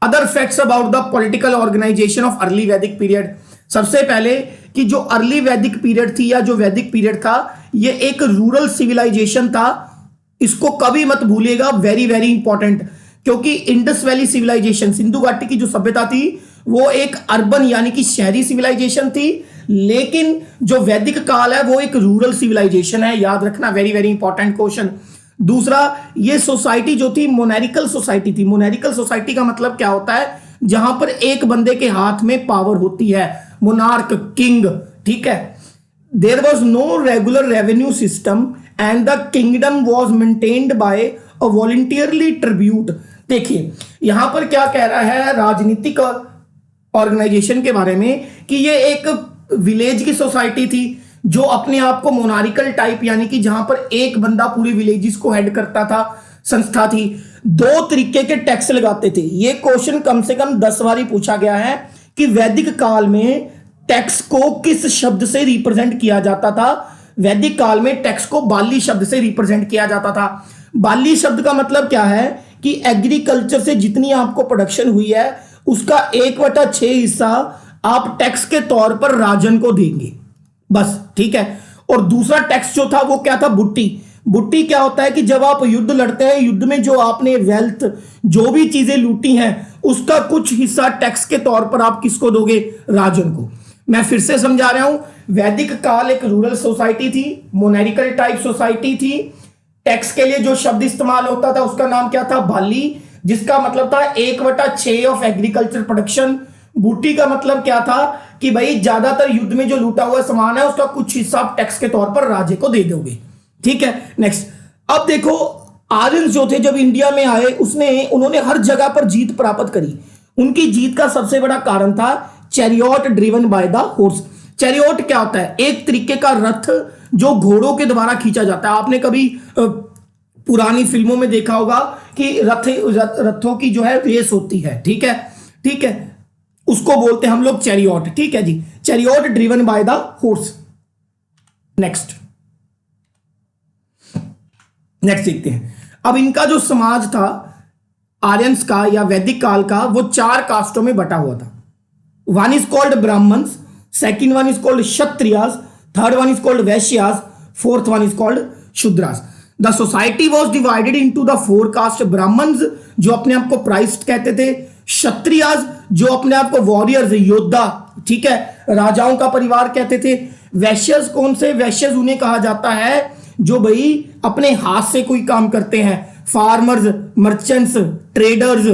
other facts about the political organisation of early वैदिक पीरियड। सबसे पहले कि जो अर्ली वैदिक period थी या जो वैदिक पीरियड था ये एक रूरल सिविलाइजेशन था। इसको कभी मत भूलिएगा, वेरी वेरी इंपॉर्टेंट, क्योंकि इंडस वैली सिविलाइजेशन, सिंधु घाटी की जो सभ्यता थी वो एक अर्बन यानी कि शहरी सिविलाइजेशन थी, लेकिन जो वैदिक काल है वो एक रूरल सिविलाइजेशन है। याद रखना, वेरी वेरी इंपॉर्टेंट क्वेश्चन। दूसरा, ये सोसाइटी जो थी मोनेरिकल सोसाइटी थी। मोनेरिकल सोसाइटी का मतलब क्या होता है? जहां पर एक बंदे के हाथ में पावर होती है, मोनार्क, किंग, ठीक है। There was no regular revenue system and the kingdom was maintained by a voluntarily tribute. देखिए यहां पर क्या कह रहा है राजनीतिक ऑर्गेनाइजेशन के बारे में कि ये एक विलेज की सोसाइटी थी जो अपने आप को मोनारिकल टाइप यानी कि जहां पर एक बंदा पूरे विलेजेस को हेड करता था, संस्था थी। दो तरीके के टैक्स लगाते थे। ये क्वेश्चन कम से कम 10 बार पूछा गया है कि वैदिक काल में टैक्स को किस शब्द से रिप्रेजेंट किया जाता था? वैदिक काल में टैक्स को बाली शब्द से रिप्रेजेंट किया जाता था। बाली शब्द का मतलब क्या है कि एग्रीकल्चर से जितनी आपको प्रोडक्शन हुई है उसका 1/6 हिस्सा आप टैक्स के तौर पर राजन को देंगे, बस, ठीक है। और दूसरा टैक्स जो था वो क्या था? बुट्टी। बुट्टी क्या होता है कि जब आप युद्ध लड़ते हैं, युद्ध में जो आपने वेल्थ, जो भी चीजें लूटी हैं, उसका कुछ हिस्सा टैक्स के तौर पर आप किसको दोगे? राजन को। मैं फिर से समझा रहा हूं, वैदिक काल एक रूरल सोसाइटी थी, मोनेरिकल टाइप सोसाइटी थी। टैक्स के लिए जो शब्द इस्तेमाल होता था उसका नाम क्या था? बाली, जिसका मतलब था 1/6 ऑफ एग्रीकल्चर प्रोडक्शन। बूटी का मतलब क्या था कि भाई ज्यादातर युद्ध में जो लूटा हुआ सामान है उसका कुछ हिस्सा आप टैक्स के तौर पर राजे को दे दोगे, ठीक है। नेक्स्ट, अब देखो आर्यंस जो थे जब इंडिया में आए उन्होंने हर जगह पर जीत प्राप्त करी। उनकी जीत का सबसे बड़ा कारण था chariot driven by the horse. Chariot क्या होता है? एक तरीके का रथ जो घोड़ों के द्वारा खींचा जाता है। आपने कभी पुरानी फिल्मों में देखा होगा कि रथों की जो है रेस होती है, ठीक है, ठीक है, उसको बोलते हैं हम लोग चैरियट, ठीक है जी। Chariot driven by the horse. Next देखते हैं। अब इनका जो समाज था आर्यंस का या वैदिक काल का, वो 4 कास्टों में बटा हुआ था। One is called Brahmans, second one is called Kshatriyas, third one is called Vaishyas, fourth one is called Shudras. The society was divided into the four caste, Brahmans जो अपने आप को प्राइस्ट कहते थे, क्षत्रियाज जो अपने आप को वॉरियर्स योद्धा, ठीक है, राजाओं का परिवार कहते थे, वैश्यस कौन से, वैश्यस उन्हें कहा जाता है जो भाई अपने हाथ से कोई काम करते हैं, फार्मर्स, मर्चेंट्स, ट्रेडर्स,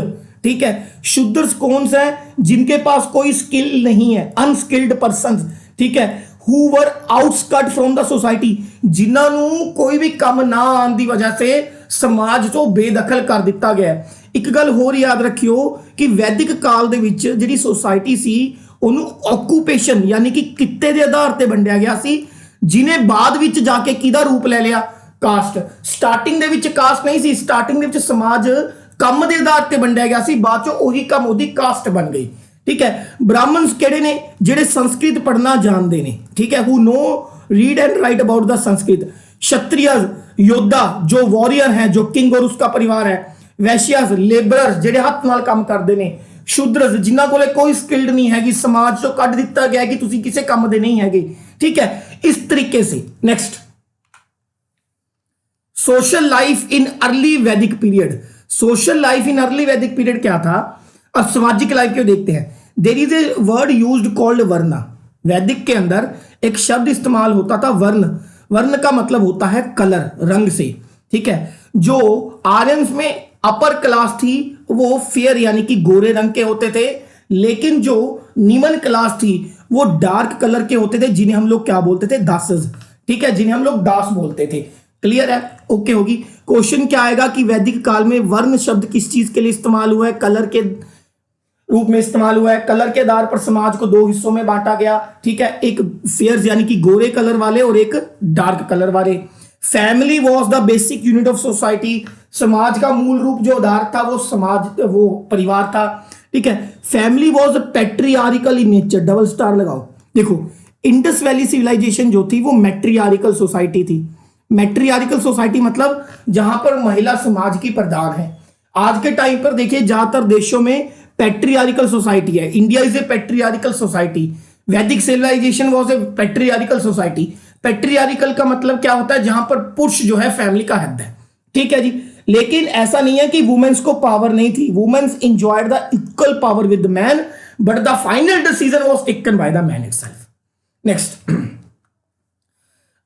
ठीक है, शूद्रस कौन से हैं जिनके पास कोई स्किल नहीं है, अनस्किल्ड पर्संस, ठीक है, who were outskirt from the society जिन्होंने कोई भी काम ना आने की वजह से समाज तो बेदखल कर दिता गया। एक गल होर याद रखियो कि वैदिक काल दे विच जिहड़ी सोसाइटी सी ਉਹਨੂੰ ऑक्यूपेशन यानी कि कित्ते के आधार पर वंडिया गया सी, जिन्हें बाद विच जाके किहदा रूप ले लिया, कास्ट। स्टार्टिंग दे विच कास्ट नहीं सी, स्टार्टिंग दे विच समाज कम के आधार पर वंडिया गया सी, बाद चो उही कम उहदी कास्ट बन गई, ठीक है। ब्राह्मण्स किहड़े ने, जिहड़े संस्कृत पढ़ना जानते हैं, ठीक है, who know read and write about the Sanskrit. क्षत्रिय योद्धा जो वॉरियर है, जो किंग और उसका परिवार है। वैश्यास लेबरर्स जिहड़े हाथ नाल काम करते हैं। शूद्रस जिन्हां कोले कोई स्किल्ड नहीं हैगी, समाज तो कट दिता गया कि तुसी किसी काम दे नहीं हैगे, ठीक है, इस तरीके से। Next, social life in early वैदिक period. Social life in early वैदिक पीरियड क्या था, और सामाजिक लाइफ क्यों देखते हैं। There is a word used called varna. Vedic के अंदर एक शब्द इस्तेमाल होता था वर्ण। वर्ण का मतलब होता है कलर, रंग से, ठीक है। जो आर्यंस में अपर क्लास थी वो फेयर यानी कि गोरे रंग के होते थे, लेकिन जो निम्न क्लास थी वो डार्क कलर के होते थे, जिन्हें हम लोग क्या बोलते थे, दासज, ठीक है, जिन्हें हम लोग दास बोलते थे। क्लियर है, ओके होगी। क्वेश्चन क्या आएगा कि वैदिक काल में वर्ण शब्द किस चीज के लिए इस्तेमाल हुआ है, कलर के रूप में इस्तेमाल हुआ है। कलर के आधार पर समाज को दो हिस्सों में बांटा गया, ठीक है, एक फेयर यानी कि गोरे कलर वाले और एक डार्क कलर वाले। Family was the basic unit of society. समाज का मूल रूप जो आधार था वो समाज, वो परिवार था, ठीक है। Family was patriarchal in nature, double star लगाओ। देखो, इंडस वैली सिविलाइजेशन जो थी वो मैट्रियार्कल सोसाइटी थी। मैट्रियार्कल सोसाइटी मतलब जहां पर महिला समाज की प्रधान है। आज के टाइम पर देखिए ज्यादातर देशों में पैट्रियार्कल सोसाइटी है। India is a patriarchal society. Vedic civilisation was a patriarchal society. Patriarchal का मतलब क्या होता है, जहां पर पुरुष जो है फैमिली का हेड है, ठीक है जी। लेकिन ऐसा नहीं है कि वुमेन्स को पावर नहीं थी। Womens enjoyed the equal power with man, but the final decision was taken by the man itself. Next,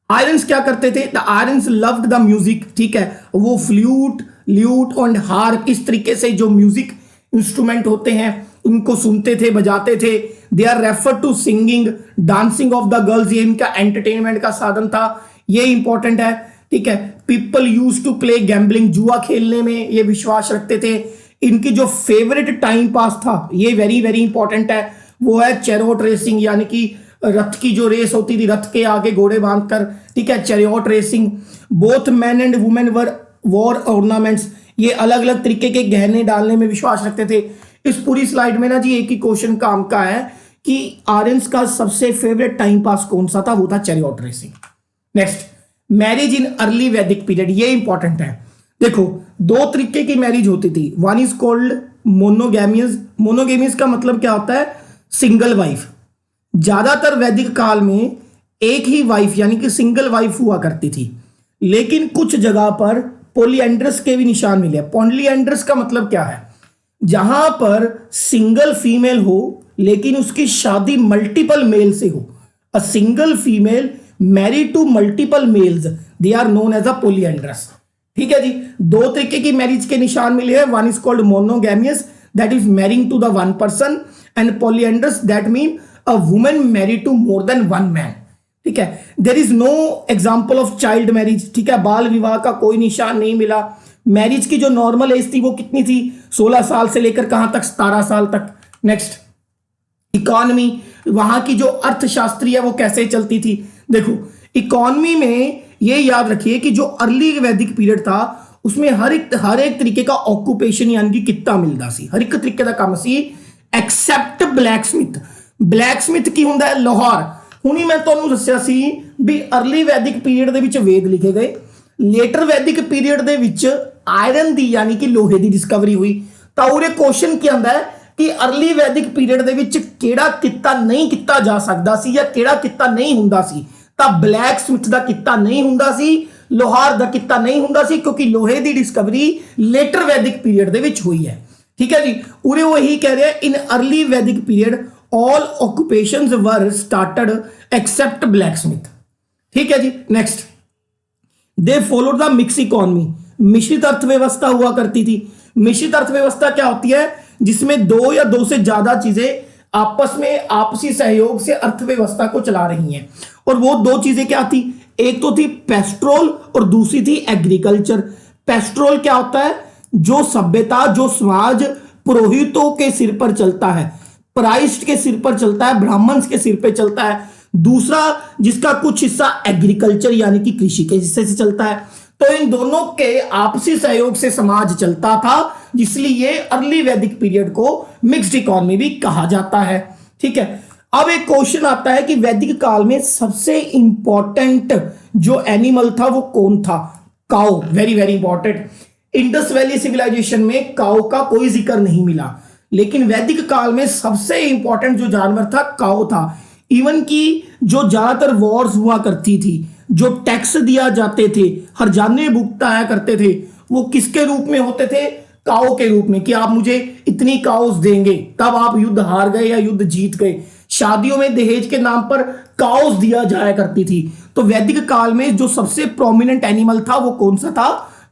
Aryans क्या करते थे, the Aryans loved the music, ठीक है, वो फ्लूट, ल्यूट एंड हार्प, इस तरीके से जो म्यूजिक इंस्ट्रूमेंट होते हैं उनको सुनते थे, बजाते थे। They are refer to singing, dancing of the girls, ये इनका एंटरटेनमेंट का साधन था, ये इंपॉर्टेंट है, ठीक है। People use to play gambling, जुआ खेलने में ये विश्वास रखते थे। इनकी जो फेवरेट टाइम पास था, ये वेरी वेरी इंपॉर्टेंट है, वो है चैरियट रेसिंग, यानी कि रथ की जो रेस होती थी, रथ के आगे घोड़े बांधकर, ठीक है, chariot racing. Both man and women were war ornaments, ये अलग अलग तरीके के गहने डालने में विश्वास रखते थे। इस पूरी स्लाइड में ना जी एक ही क्वेश्चन काम का है कि आर्यंस का सबसे फेवरेट टाइम पास कौन सा था, वो था chariot racing. Next, marriage in early वैदिक पीरियड, ये इंपॉर्टेंट है। देखो, दो तरीके की मैरिज होती थी। One is called monogamous. Monogamous का मतलब क्या होता है, सिंगल वाइफ। ज्यादातर वैदिक काल में एक ही वाइफ यानी कि सिंगल वाइफ हुआ करती थी, लेकिन कुछ जगह पर पॉलीएंड्रस के भी निशान मिले। पॉलीएंड्रस का मतलब क्या है, जहां पर सिंगल फीमेल हो लेकिन उसकी शादी मल्टीपल मेल से हो। A single female married to multiple males, they are known as a polyandrous, ठीक है जी। दो तरीके की मैरिज के निशान मिले हैं। One is called monogamous, that is marrying to the one person, and polyandrous that mean a woman married to more than one man, ठीक है। There is no example of child marriage, ठीक है, बाल विवाह का कोई निशान नहीं मिला। मैरिज की जो नॉर्मल एज थी वो कितनी थी, 16 साल से लेकर कहां तक, 17 साल तक। नेक्स्ट, इकोनॉमी, वहां की जो अर्थशास्त्री है वो कैसे चलती थी। देखो, इकोनॉमी में ये याद रखिए कि जो अर्ली वैदिक पीरियड था उसमें हर एक तरीके का ऑक्यूपेशन यानी कि कित्ता मिलता सी, हर एक तरीके का काम सी, एक्सेप्ट ब्लैकस्मिथ। ब्लैकस्मिथ की हुंदा है लोहार। हुणी मैं ਤੁਹਾਨੂੰ ਦੱਸਿਆ ਸੀ ਵੀ अर्ली वैदिक पीरियड ਦੇ ਵਿੱਚ वेद लिखे गए। लेटर वैदिक पीरियड ਦੇ ਵਿੱਚ आयरन ਦੀ यानी कि लोहे ਦੀ डिस्कवरी हुई। ਤਾਂ ਉਰੇ क्वेश्चन ਕੀ ਆਂਦਾ ਹੈ कि अर्ली वैदिक पीरियड ਦੇ ਵਿੱਚ ਕਿਹੜਾ ਕਿੱਤਾ ਨਹੀਂ ਕੀਤਾ ਜਾ ਸਕਦਾ ਸੀ ਜਾਂ ਕਿਹੜਾ ਕਿੱਤਾ ਨਹੀਂ ਹੁੰਦਾ ਸੀ। ਤਾਂ ਬਲੈਕ ਸਮਿਥ ਦਾ ਕਿੱਤਾ ਨਹੀਂ ਹੁੰਦਾ ਸੀ, लोहार दा किता नहीं हुंदा सी क्योंकि लोहे दी डिस्कवरी लेटर वैदिक पीरियड दे विच हुई है। ठीक है जी, उरे वो यही कह रहे हैं इन अर्ली वैदिक period all occupations were started except blacksmith. ठीक है जी, next they followed the mix economy. मिश्रित अर्थव्यवस्था हुआ करती थी। मिश्रित अर्थव्यवस्था क्या होती है? जिसमें दो या दो से ज्यादा चीजें आपस में आपसी सहयोग से अर्थव्यवस्था को चला रही हैं। और वो दो चीजें क्या थी? एक तो थी पेस्ट्रोल और दूसरी थी एग्रीकल्चर। पेस्ट्रोल क्या होता है? जो सभ्यता, जो समाज पुरोहितों के सिर पर चलता है, प्राइस्ट के सिर पर चलता है, ब्राह्मण्स के सिर पर चलता है। दूसरा जिसका कुछ हिस्सा एग्रीकल्चर यानी कि कृषि के हिस्से से चलता है। तो इन दोनों के आपसी सहयोग से समाज चलता था, इसलिए अर्ली वैदिक पीरियड को मिक्स्ड इकोनॉमी भी कहा जाता है। ठीक है, अब एक क्वेश्चन आता है कि वैदिक काल में सबसे इंपॉर्टेंट जो एनिमल था वो कौन था? Cow. Very very important. Indus valley civilization में काऊ का कोई जिक्र नहीं मिला, लेकिन वैदिक काल में सबसे इंपॉर्टेंट जो जानवर था काऊ था। इवन की जो ज्यादातर वॉर्स हुआ करती थी, जो टैक्स दिया जाते थे, हरजाने भुगताया करते थे, वो किसके रूप में होते थे? काऊ के रूप में, कि आप मुझे इतनी काउस देंगे तब आप युद्ध हार गए या युद्ध जीत गए। शादियों में दहेज के नाम पर काउस दिया जाया करती थी। तो वैदिक काल में जो सबसे प्रोमिनेंट एनिमल था वो कौन सा था?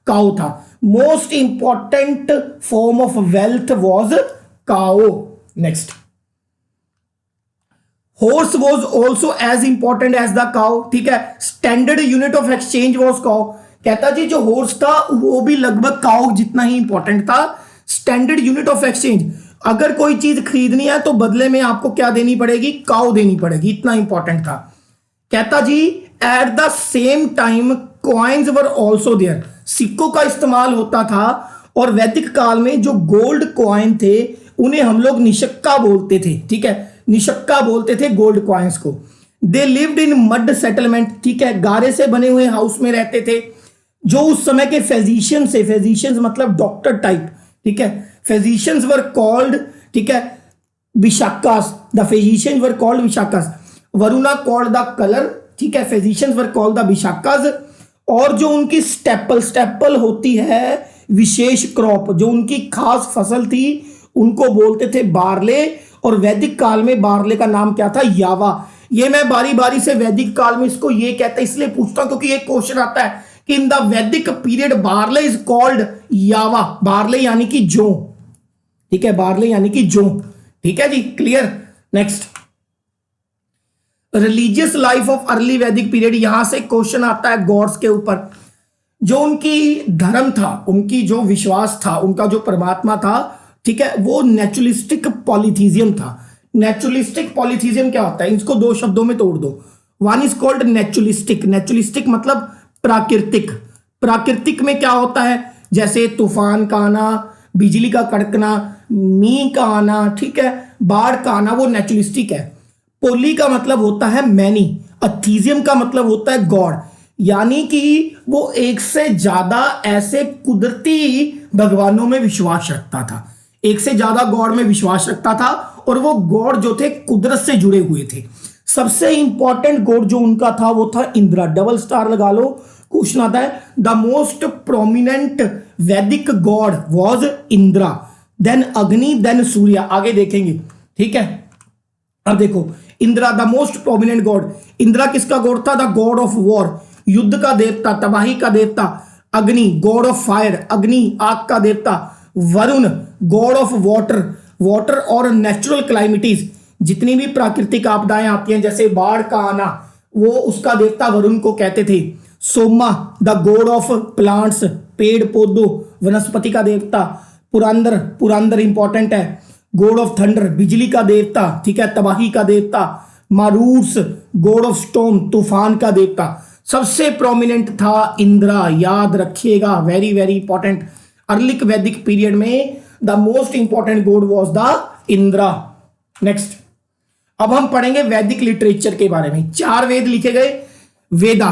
काऊ था। Most important form of wealth was cow. Next, horse was also as important as the cow. ठीक है, standard unit of exchange was cow. कहता जी जो हॉर्स था वो भी लगभग काउ जितना ही इंपॉर्टेंट था। स्टैंडर्ड यूनिट ऑफ एक्सचेंज, अगर कोई चीज खरीदनी है तो बदले में आपको क्या देनी पड़ेगी? काउ देनी पड़ेगी, इतना इंपॉर्टेंट था। कहता जी at the same time coins were also there. सिक्कों का इस्तेमाल होता था और वैदिक काल में जो गोल्ड कॉइन थे उन्हें हम लोग निशक्का बोलते थे। ठीक है, निशक्का बोलते थे गोल्ड कॉइन्स को। They lived in mud settlement. ठीक है, गारे से बने हुए हाउस में रहते थे। जो उस समय के फिजिशियन से, फिजिशियंस मतलब डॉक्टर टाइप, ठीक है, फिजिशियंस वर कॉल्ड, ठीक है, विशाखास। द फिजिशियंस वर कॉल्ड विशाखास। Varuna called the colour. ठीक है, फिजिशियंस वर कॉल्ड द विशाखास। और जो उनकी स्टेपल होती है विशेष क्रॉप, जो उनकी खास फसल थी, उनको बोलते थे बार्ले। और वैदिक काल में बार्ले का नाम क्या था? यावा। ये मैं बारी बारी से वैदिक काल में इसको ये कहता इसलिए पूछता हूं क्योंकि एक क्वेश्चन आता है कि इन द वैदिक पीरियड बार्ले इज कॉल्ड यावा। बार्ले यानी कि जौ। ठीक है, बार्ले यानी कि जौ। ठीक है जी, clear. Next, religious life of early वैदिक पीरियड। यहां से क्वेश्चन आता है गॉड्स के ऊपर। जो उनकी धर्म था, उनकी जो विश्वास था, उनका जो परमात्मा था, ठीक है, वो नेचुरलिस्टिक पॉलिथीजियम था। नेचुरलिस्टिक पॉलिथीजियम क्या होता है? इसको दो शब्दों में तोड़ दो। One is called naturalistic. Naturalistic मतलब प्राकृतिक। प्राकृतिक में क्या होता है? जैसे तूफान का आना, बिजली का कड़कना, मींह का आना, ठीक है, बाढ़ का आना, वो नेचुरलिस्टिक है। पोली का मतलब होता है मैनी। अथीजियम का मतलब होता है गॉड। यानी कि वो एक से ज्यादा ऐसे कुदरती भगवानों में विश्वास रखता था। एक से ज्यादा गॉड में विश्वास रखता था और वो गॉड जो थे कुदरत से जुड़े हुए थे। सबसे इंपॉर्टेंट गॉड जो उनका था वो था इंद्रा। डबल स्टार लगा लो, क्वेश्चन आता है। द मोस्ट प्रोमिनेंट वैदिक गॉड वॉज इंद्रा, देन अग्नि, देन सूर्य। आगे देखेंगे, ठीक है। अब देखो, Indira the most prominent God. Indira किसका गॉड था? द गॉड ऑफ वॉर, युद्ध का देवता, तबाही का देवता। अग्नि गॉड ऑफ फायर, अग्नि आग का देवता। Varun God of water, water और नेचुरल क्लाइमिटीज, जितनी भी प्राकृतिक आपदाएं आती हैं जैसे बाढ़ का आना, वो उसका देवता वरुण को कहते थे। Soma the god of plants, पेड़ पौधों वनस्पति का देवता। पुरंदर, पुरंदर इंपॉर्टेंट है, गॉड ऑफ थंडर, बिजली का देवता, ठीक है, तबाही का देवता। मारूस गॉड ऑफ स्टॉर्म, तूफान का देवता। सबसे प्रोमिनेंट था इंद्रा, याद रखिएगा, वेरी वेरी इंपॉर्टेंट। अर्ली वैदिक पीरियड में the most important God was the Indira. Next, अब हम पढ़ेंगे वैदिक लिटरेचर के बारे में। 4 वेद लिखे गए। Veda,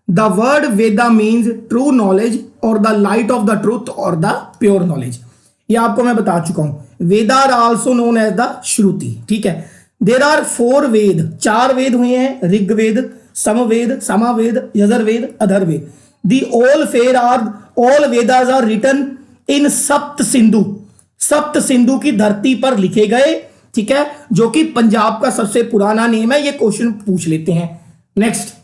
the word Veda means true knowledge और the light of the truth और द प्योर नॉलेज। ये आपको मैं बता चुका हूं। Veda are also known as the Shruti, ठीक है। देर आर 4 वेद, 4 वेद हुए हैं। Rigveda, Samaveda, Samaveda, Yajurveda, Atharvaveda. The all Vedas are written in Sapta Sindhu. सप्त सिंधु की धरती पर लिखे गए, ठीक है, जो कि पंजाब का सबसे पुराना नेम है। ये क्वेश्चन पूछ लेते हैं। नेक्स्ट,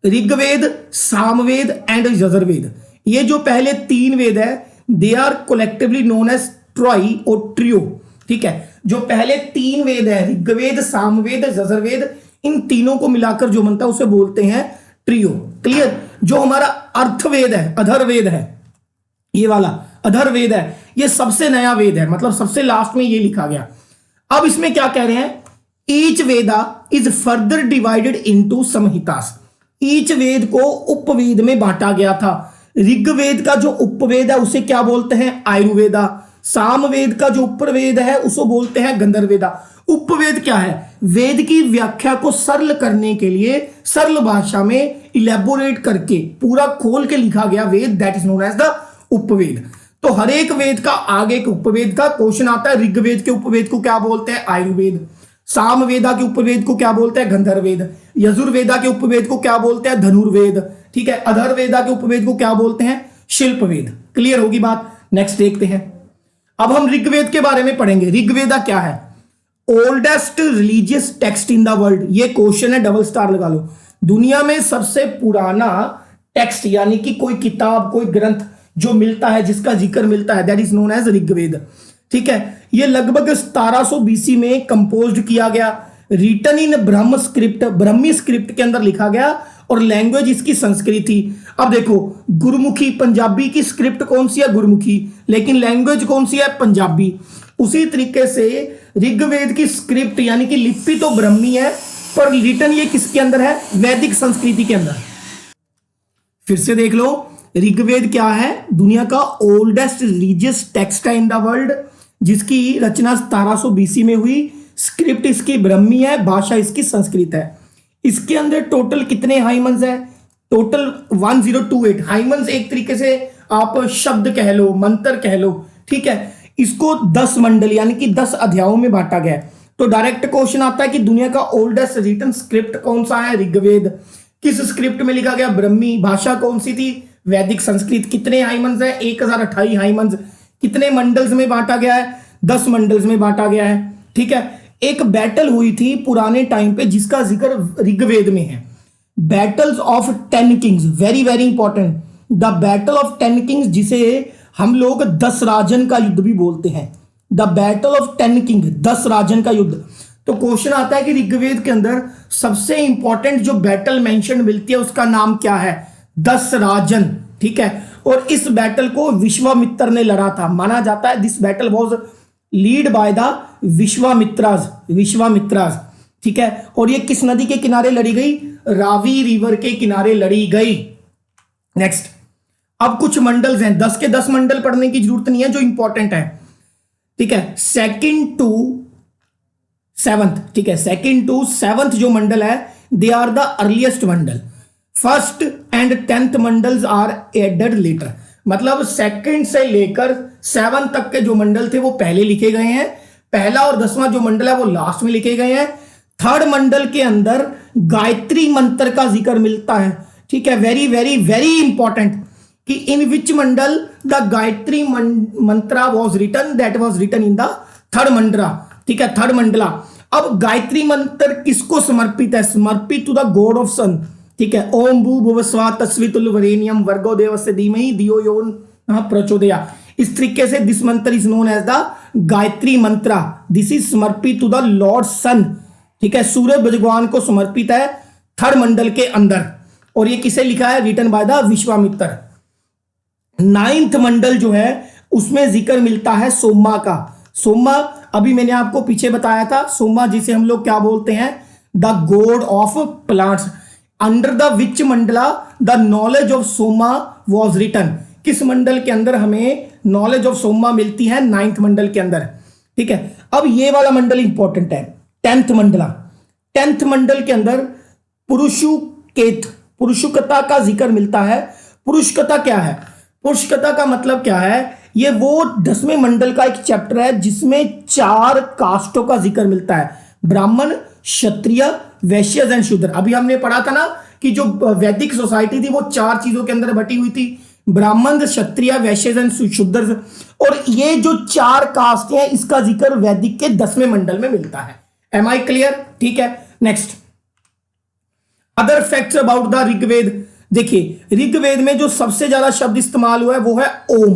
ऋग्वेद, सामवेद एंड यजुर्वेद, ये जो पहले तीन वेद है, they are collectively known as Trayi और ट्रियो। ठीक है, जो पहले तीन वेद है, ऋग्वेद, सामवेद, यजुर्वेद, इन तीनों को मिलाकर जो बनता है उसे बोलते हैं ट्रियो। क्लियर? जो हमारा अर्थवेद है, अधर्वेद है, ये वाला अधर्वेद है, ये सबसे नया वेद है, मतलब सबसे लास्ट में ये लिखा गया। अब इसमें क्या कह रहे हैं? Each Veda is further divided into Samhitas. Each Veda को उपवेद में बांटा गया था। ऋग्वेद का जो उपवेद है उसे क्या बोलते हैं? आयुर्वेदा। सामवेद का जो उपवेद है उसे बोलते हैं गंधर्वेदा। उपवेद क्या है? वेद की व्याख्या को सरल करने के लिए सरल भाषा में इलेबोरेट करके पूरा खोल के लिखा गया Veda, that is known as the Upaveda. तो हर एक वेद का आगे के उपवेद का क्वेश्चन आता है। ऋग्वेद के उपवेद को क्या बोलते हैं? आयुर्वेद। सामवेदा के उपवेद को क्या बोलते हैं? गंधर्वेद। यजुर्वेदा के उपवेद को क्या बोलते हैं? धनुर्वेद। ठीक है, अधर्वेदा के उपवेद को क्या बोलते हैं? शिल्पवेद। क्लियर होगी बात? नेक्स्ट देखते हैं। अब हम ऋग्वेद के बारे में पढ़ेंगे। ऋग्वेदा क्या है? Oldest religious text in the world. ये क्वेश्चन है, डबल स्टार लगा लो। दुनिया में सबसे पुराना टेक्स्ट यानी कि कोई किताब, कोई ग्रंथ जो मिलता है, जिसका जिक्र मिलता है, that is known as Rigveda. ठीक है, ये लगभग 1700 बीसी में कंपोज्ड किया गया, written in Brahma script, Brahmi script के अंदर लिखा गया, और लैंग्वेज इसकी संस्कृत थी। अब देखो, गुरुमुखी, पंजाबी की स्क्रिप्ट कौन सी है? गुरुमुखी, लेकिन लैंग्वेज कौन सी है? पंजाबी। उसी तरीके से ऋग्वेद की स्क्रिप्ट यानी कि लिपि तो ब्रह्मी है, पर रिटन ये किसके अंदर है? वैदिक संस्कृति के अंदर। फिर से देख लो, ऋग्वेद क्या है? दुनिया का ओल्डेस्ट रिलीजियस टेक्स्ट है इन द वर्ल्ड, जिसकी रचना 1700 बीसी में हुई। स्क्रिप्ट इसकी ब्रह्मी है, भाषा इसकी संस्कृत है। इसके अंदर टोटल कितने हाइमन्स है? टोटल 1028 हाइमन्स। एक तरीके से आप शब्द कह लो, मंत्र कह लो। ठीक है, इसको 10 मंडल यानी कि 10 अध्यायों में बांटा गया है। तो डायरेक्ट क्वेश्चन आता है कि दुनिया का ओल्डेस्ट रिटन स्क्रिप्ट कौन सा है? ऋग्वेद। किस स्क्रिप्ट में लिखा गया? ब्रह्मी। भाषा कौन सी थी? वैदिक संस्कृत। कितने हाइमन्स है? 1028 हाइमन्स। कितने मंडल्स में बांटा गया है? 10 मंडल्स में बांटा गया है। ठीक है, एक बैटल हुई थी पुराने टाइम पे जिसका जिक्र ऋग्वेद में है, battles of 10 Kings. Very very important, the battle of 10 Kings, जिसे हम लोग 10 राजन का युद्ध भी बोलते हैं। द बैटल ऑफ 10 किंग, 10 राजन का युद्ध। तो क्वेश्चन आता है कि ऋग्वेद के अंदर सबसे इंपॉर्टेंट जो बैटल मेंशन मिलती है उसका नाम क्या है? 10 राजन। ठीक है, और इस बैटल को विश्वामित्र ने लड़ा था। माना जाता है this battle was led by the Vishwamitras. ठीक है, और ये किस नदी के किनारे लड़ी गई? रावी रिवर के किनारे लड़ी गई। नेक्स्ट, अब कुछ मंडल्स हैं, 10 के 10 मंडल पढ़ने की जरूरत नहीं है, जो इंपॉर्टेंट है। ठीक है, 2nd to 7th। ठीक है, 2nd to 7th जो मंडल है, they are the earliest mandal. 1st and 10th mandals are added later. मतलब 2nd से लेकर 7 तक के जो मंडल थे वो पहले लिखे गए हैं। पहला और 10वां जो मंडल है वो लास्ट में लिखे गए हैं। 3rd मंडल के अंदर गायत्री मंत्र का जिक्र मिलता है। ठीक है, वेरी वेरी वेरी इंपॉर्टेंट, कि in which mandal the Gayatri mantra was written, that was written in the 3rd mandala. ठीक है, 3rd मंडला। अब गायत्री मंत्र किसको समर्पित है? समर्पित टू द गॉड ऑफ सन। ठीक है, ओम भू भुव स्वा तस्वितुल वरेण्यम वर्गो देवस्य धीमहि धियो यो नः प्रचोदयात्। इस तरीके से this mantra is known as the Gayatri mantra. This is समर्पित टू द लॉर्ड सन। ठीक है, सूर्य भगवान को समर्पित है 3rd मंडल के अंदर, और ये किसे लिखा है? Written by the Vishwamitra. 9th मंडल जो है उसमें जिक्र मिलता है सोमा का। सोमा अभी मैंने आपको पीछे बताया था, सोमा जिसे हम लोग क्या बोलते हैं? The god of plants. Under the which mandala the knowledge of Soma was written. किस मंडल के अंदर हमें नॉलेज ऑफ सोमा मिलती है? 9th मंडल के अंदर। ठीक है, अब ये वाला मंडल इंपॉर्टेंट है, 10th मंडला। 10th मंडल के अंदर पुरुषुकेत, पुरुषुकता का जिक्र मिलता है। पुरुषकता क्या है? पुरुषकता का मतलब क्या है? ये वो 10वें मंडल का एक चैप्टर है जिसमें 4 कास्टों का जिक्र मिलता है, ब्राह्मण, क्षत्रिय, वैश्य एंड शूद्र। अभी हमने पढ़ा था ना कि जो वैदिक सोसाइटी थी वो 4 चीजों के अंदर बटी हुई थी, ब्राह्मण, क्षत्रिय, वैश्य एंड शूद्र। और ये जो 4 कास्ट हैं इसका जिक्र वैदिक के 10वें मंडल में मिलता है। Am I clear? ठीक है, next other facts about the Rigveda. देखिए ऋग्वेद में जो सबसे ज्यादा शब्द इस्तेमाल हुआ है वो है Om.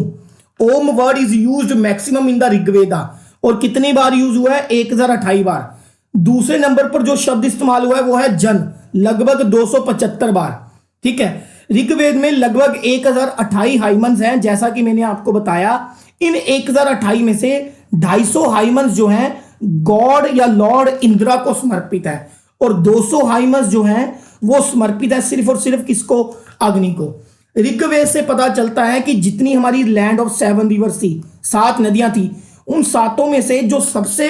Om word is used maximum in the Rigveda, और कितनी बार यूज हुआ है? 1028 बार। दूसरे नंबर पर जो शब्द इस्तेमाल हुआ है वो है जन, लगभग 275 बार। ठीक है, ऋग्वेद में लगभग 1028 हाइमन्स हैं, जैसा कि मैंने आपको बताया। इन 1028 में से 250 हाइमन्स जो हैं गॉड या लॉर्ड इंद्रा को समर्पित है, और 200 हाइमन्स जो हैं वो समर्पित है सिर्फ और सिर्फ किसको? अग्नि को। ऋग्वेद से पता चलता है कि जितनी हमारी लैंड ऑफ 7 रिवर्स थी, 7 नदियां थी, उन 7 में से जो सबसे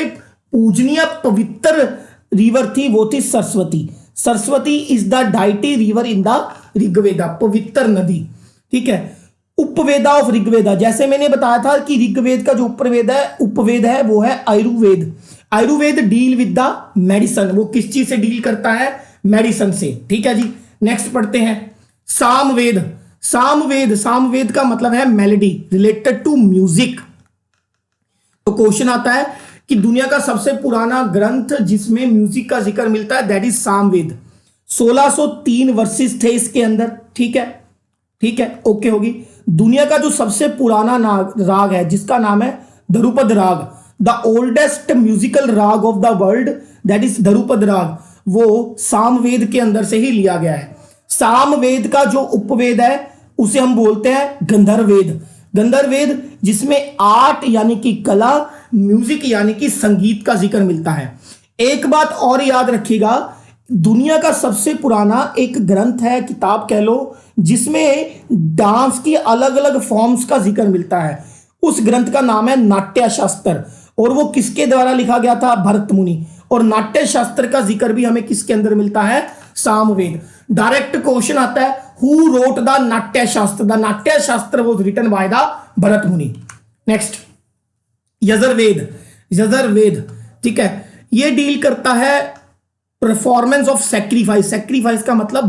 पूजनीय पवित्र रिवर थी वो थी Saraswati. Saraswati is the deity river in the Rigveda, पवित्र नदी। ठीक है, उपवेदा ऑफ ऋग्वेदा, जैसे मैंने बताया था कि ऋग्वेद का जो उपवेद है वो है Ayurveda. Ayurveda deal with the medicine, वो किस चीज से डील करता है? मेडिसिन से। ठीक है जी, नेक्स्ट पढ़ते हैं सामवेद। सामवेद का मतलब है मेलोडी, रिलेटेड टू म्यूजिक। तो क्वेश्चन आता है कि दुनिया का सबसे पुराना ग्रंथ जिसमें म्यूजिक का जिक्र मिलता है दैट इज सामवेद। 1603 वर्सेस थे इसके अंदर। ठीक है, ओके होगी। दुनिया का जो सबसे पुराना राग है जिसका नाम है Dhrupad raga, the oldest musical raga of the world that is Dhrupad raga, वो सामवेद के अंदर से ही लिया गया है। सामवेद का जो उपवेद है उसे हम बोलते हैं गंधर्ववेद। गंधर्ववेद जिसमें आर्ट यानी कि कला, म्यूजिक यानी कि संगीत का जिक्र मिलता है। एक बात और याद रखिएगा, दुनिया का सबसे पुराना एक ग्रंथ है, किताब कह लो, जिसमें डांस की अलग अलग फॉर्म्स का जिक्र मिलता है। उस ग्रंथ का नाम है नाट्य शास्त्र, और वो किसके द्वारा लिखा गया था? भरत मुनि। और नाट्य शास्त्र का जिक्र भी हमें किसके अंदर मिलता है? सामवेद। डायरेक्ट क्वेश्चन आता है, हु रोट द नाट्य शास्त्र? The Natya Shastra was written by the Bharat Muni. Next Yajurveda. ठीक है, ये डील करता है परफॉर्मेंस ऑफ सैक्रिफाइस। सैक्रिफाइस का मतलब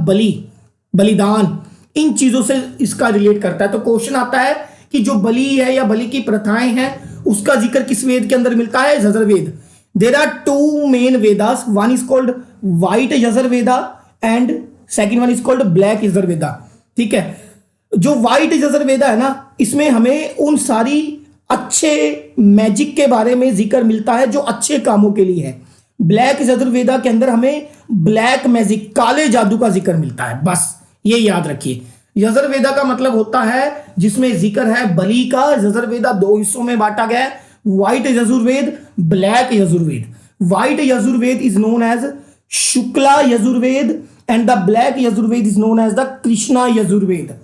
बलिदान, इन चीजों से इसका रिलेट करता है। तो क्वेश्चन आता है कि जो बलि है या बलि की प्रथाएं हैं उसका जिक्र किस वेद के अंदर मिलता है? Yajurveda. There are 2 main Vedas, one is called white Yajurveda and second one is called black Yajurveda. ठीक है, जो व्हाइट यजुर्वेदा है ना, इसमें हमें उन सारी अच्छे मैजिक के बारे में जिक्र मिलता है जो अच्छे कामों के लिए है। ब्लैक यजुर्वेदा के अंदर हमें ब्लैक मैजिक, काले जादू का जिक्र मिलता है। बस ये याद रखिए। यजुर्वेदा का मतलब होता है जिसमें जिक्र है बलि का। यजुर्वेदा 2 हिस्सों में बांटा गया है, white Yajurveda, black Yajurveda. White Yajurveda is known as Shukla Yajurveda and the black Yajurveda is known as the Krishna Yajurveda.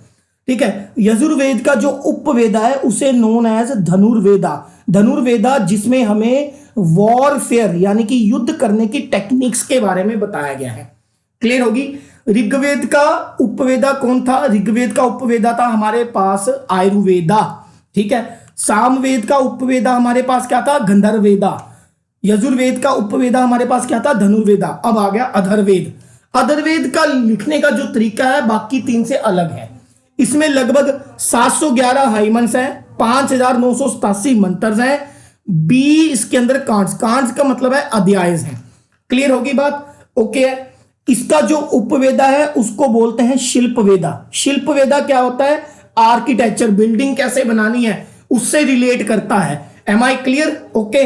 ठीक है, यजुर्वेद का जो उपवेदा है उसे नोन एज धनुर्वेदा, जिसमें हमें वॉरफेयर यानी कि युद्ध करने की टेक्निक्स के बारे में बताया गया है। क्लियर होगी? ऋग्वेद का उपवेदा कौन था? ऋग्वेद का उपवेदा था हमारे पास आयुर्वेदा। ठीक है, सामवेद का उपवेदा हमारे पास क्या था? गंधर्ववेदा। यजुर्वेद का उपवेदा हमारे पास क्या था? धनुर्वेदा। अब आ गया अधर्वेद। अधर्वेद का लिखने का जो तरीका है बाकी 3 से अलग है। इसमें लगभग 711 हाइमन्स हैं, 5987 मंत्र हैं, 20 इसके अंदर कांड्स का मतलब है अध्याय हैं। क्लियर होगी बात? ओके है। इसका जो उपवेदा है उसको बोलते हैं शिल्पवेदा। शिल्पवेदा क्या होता है? आर्किटेक्चर, बिल्डिंग कैसे बनानी है उससे रिलेट करता है। Am I clear? Okay,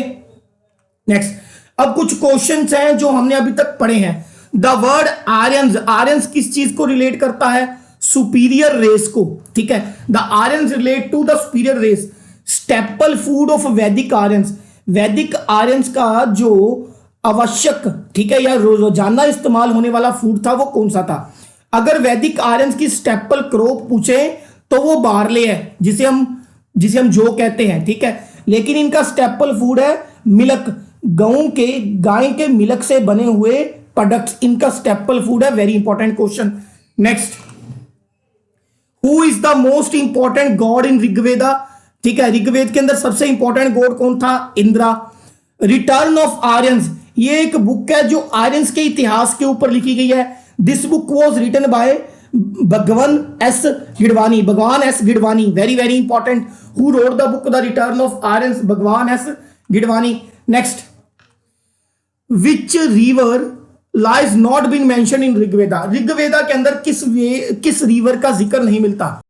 next. अब कुछ क्वेश्चंस हैं जो हमने अभी तक पढ़े हैं। द वर्ड आर्यंस किस चीज को रिलेट करता है? सुपीरियर रेस को। ठीक है, the Aryans relate to the superior race. Staple food of Vedic Aryans का जो आवश्यक, ठीक है, या रोजाना इस्तेमाल होने वाला फूड था वो कौन सा था? अगर वैदिक आर्यंस की स्टेपल क्रॉप पूछे तो वो बार्ले है, जिसे हम जौ कहते हैं। ठीक है, लेकिन इनका स्टेपल फूड है मिल्क, गाय के मिल्क से बने हुए प्रोडक्ट्स इनका स्टेपल फूड है। Very important question. Next, who is the most important god in Rigveda? ठीक है, ऋग्वेद के अंदर सबसे इंपॉर्टेंट गॉड कौन था? इंद्रा। रिटर्न ऑफ आर्यंस, ये एक बुक है जो आर्यंस के इतिहास के ऊपर लिखी गई है। This book was written by Bhagwan S Gidwani, Bhagwan S Gidwani, very very important. Who wrote the book the return of Aryans, Bhagwan S Gidwani. Next, which river lies not been mention in Rigveda, Rigveda के अंदर किस रिवर का जिक्र नहीं मिलता?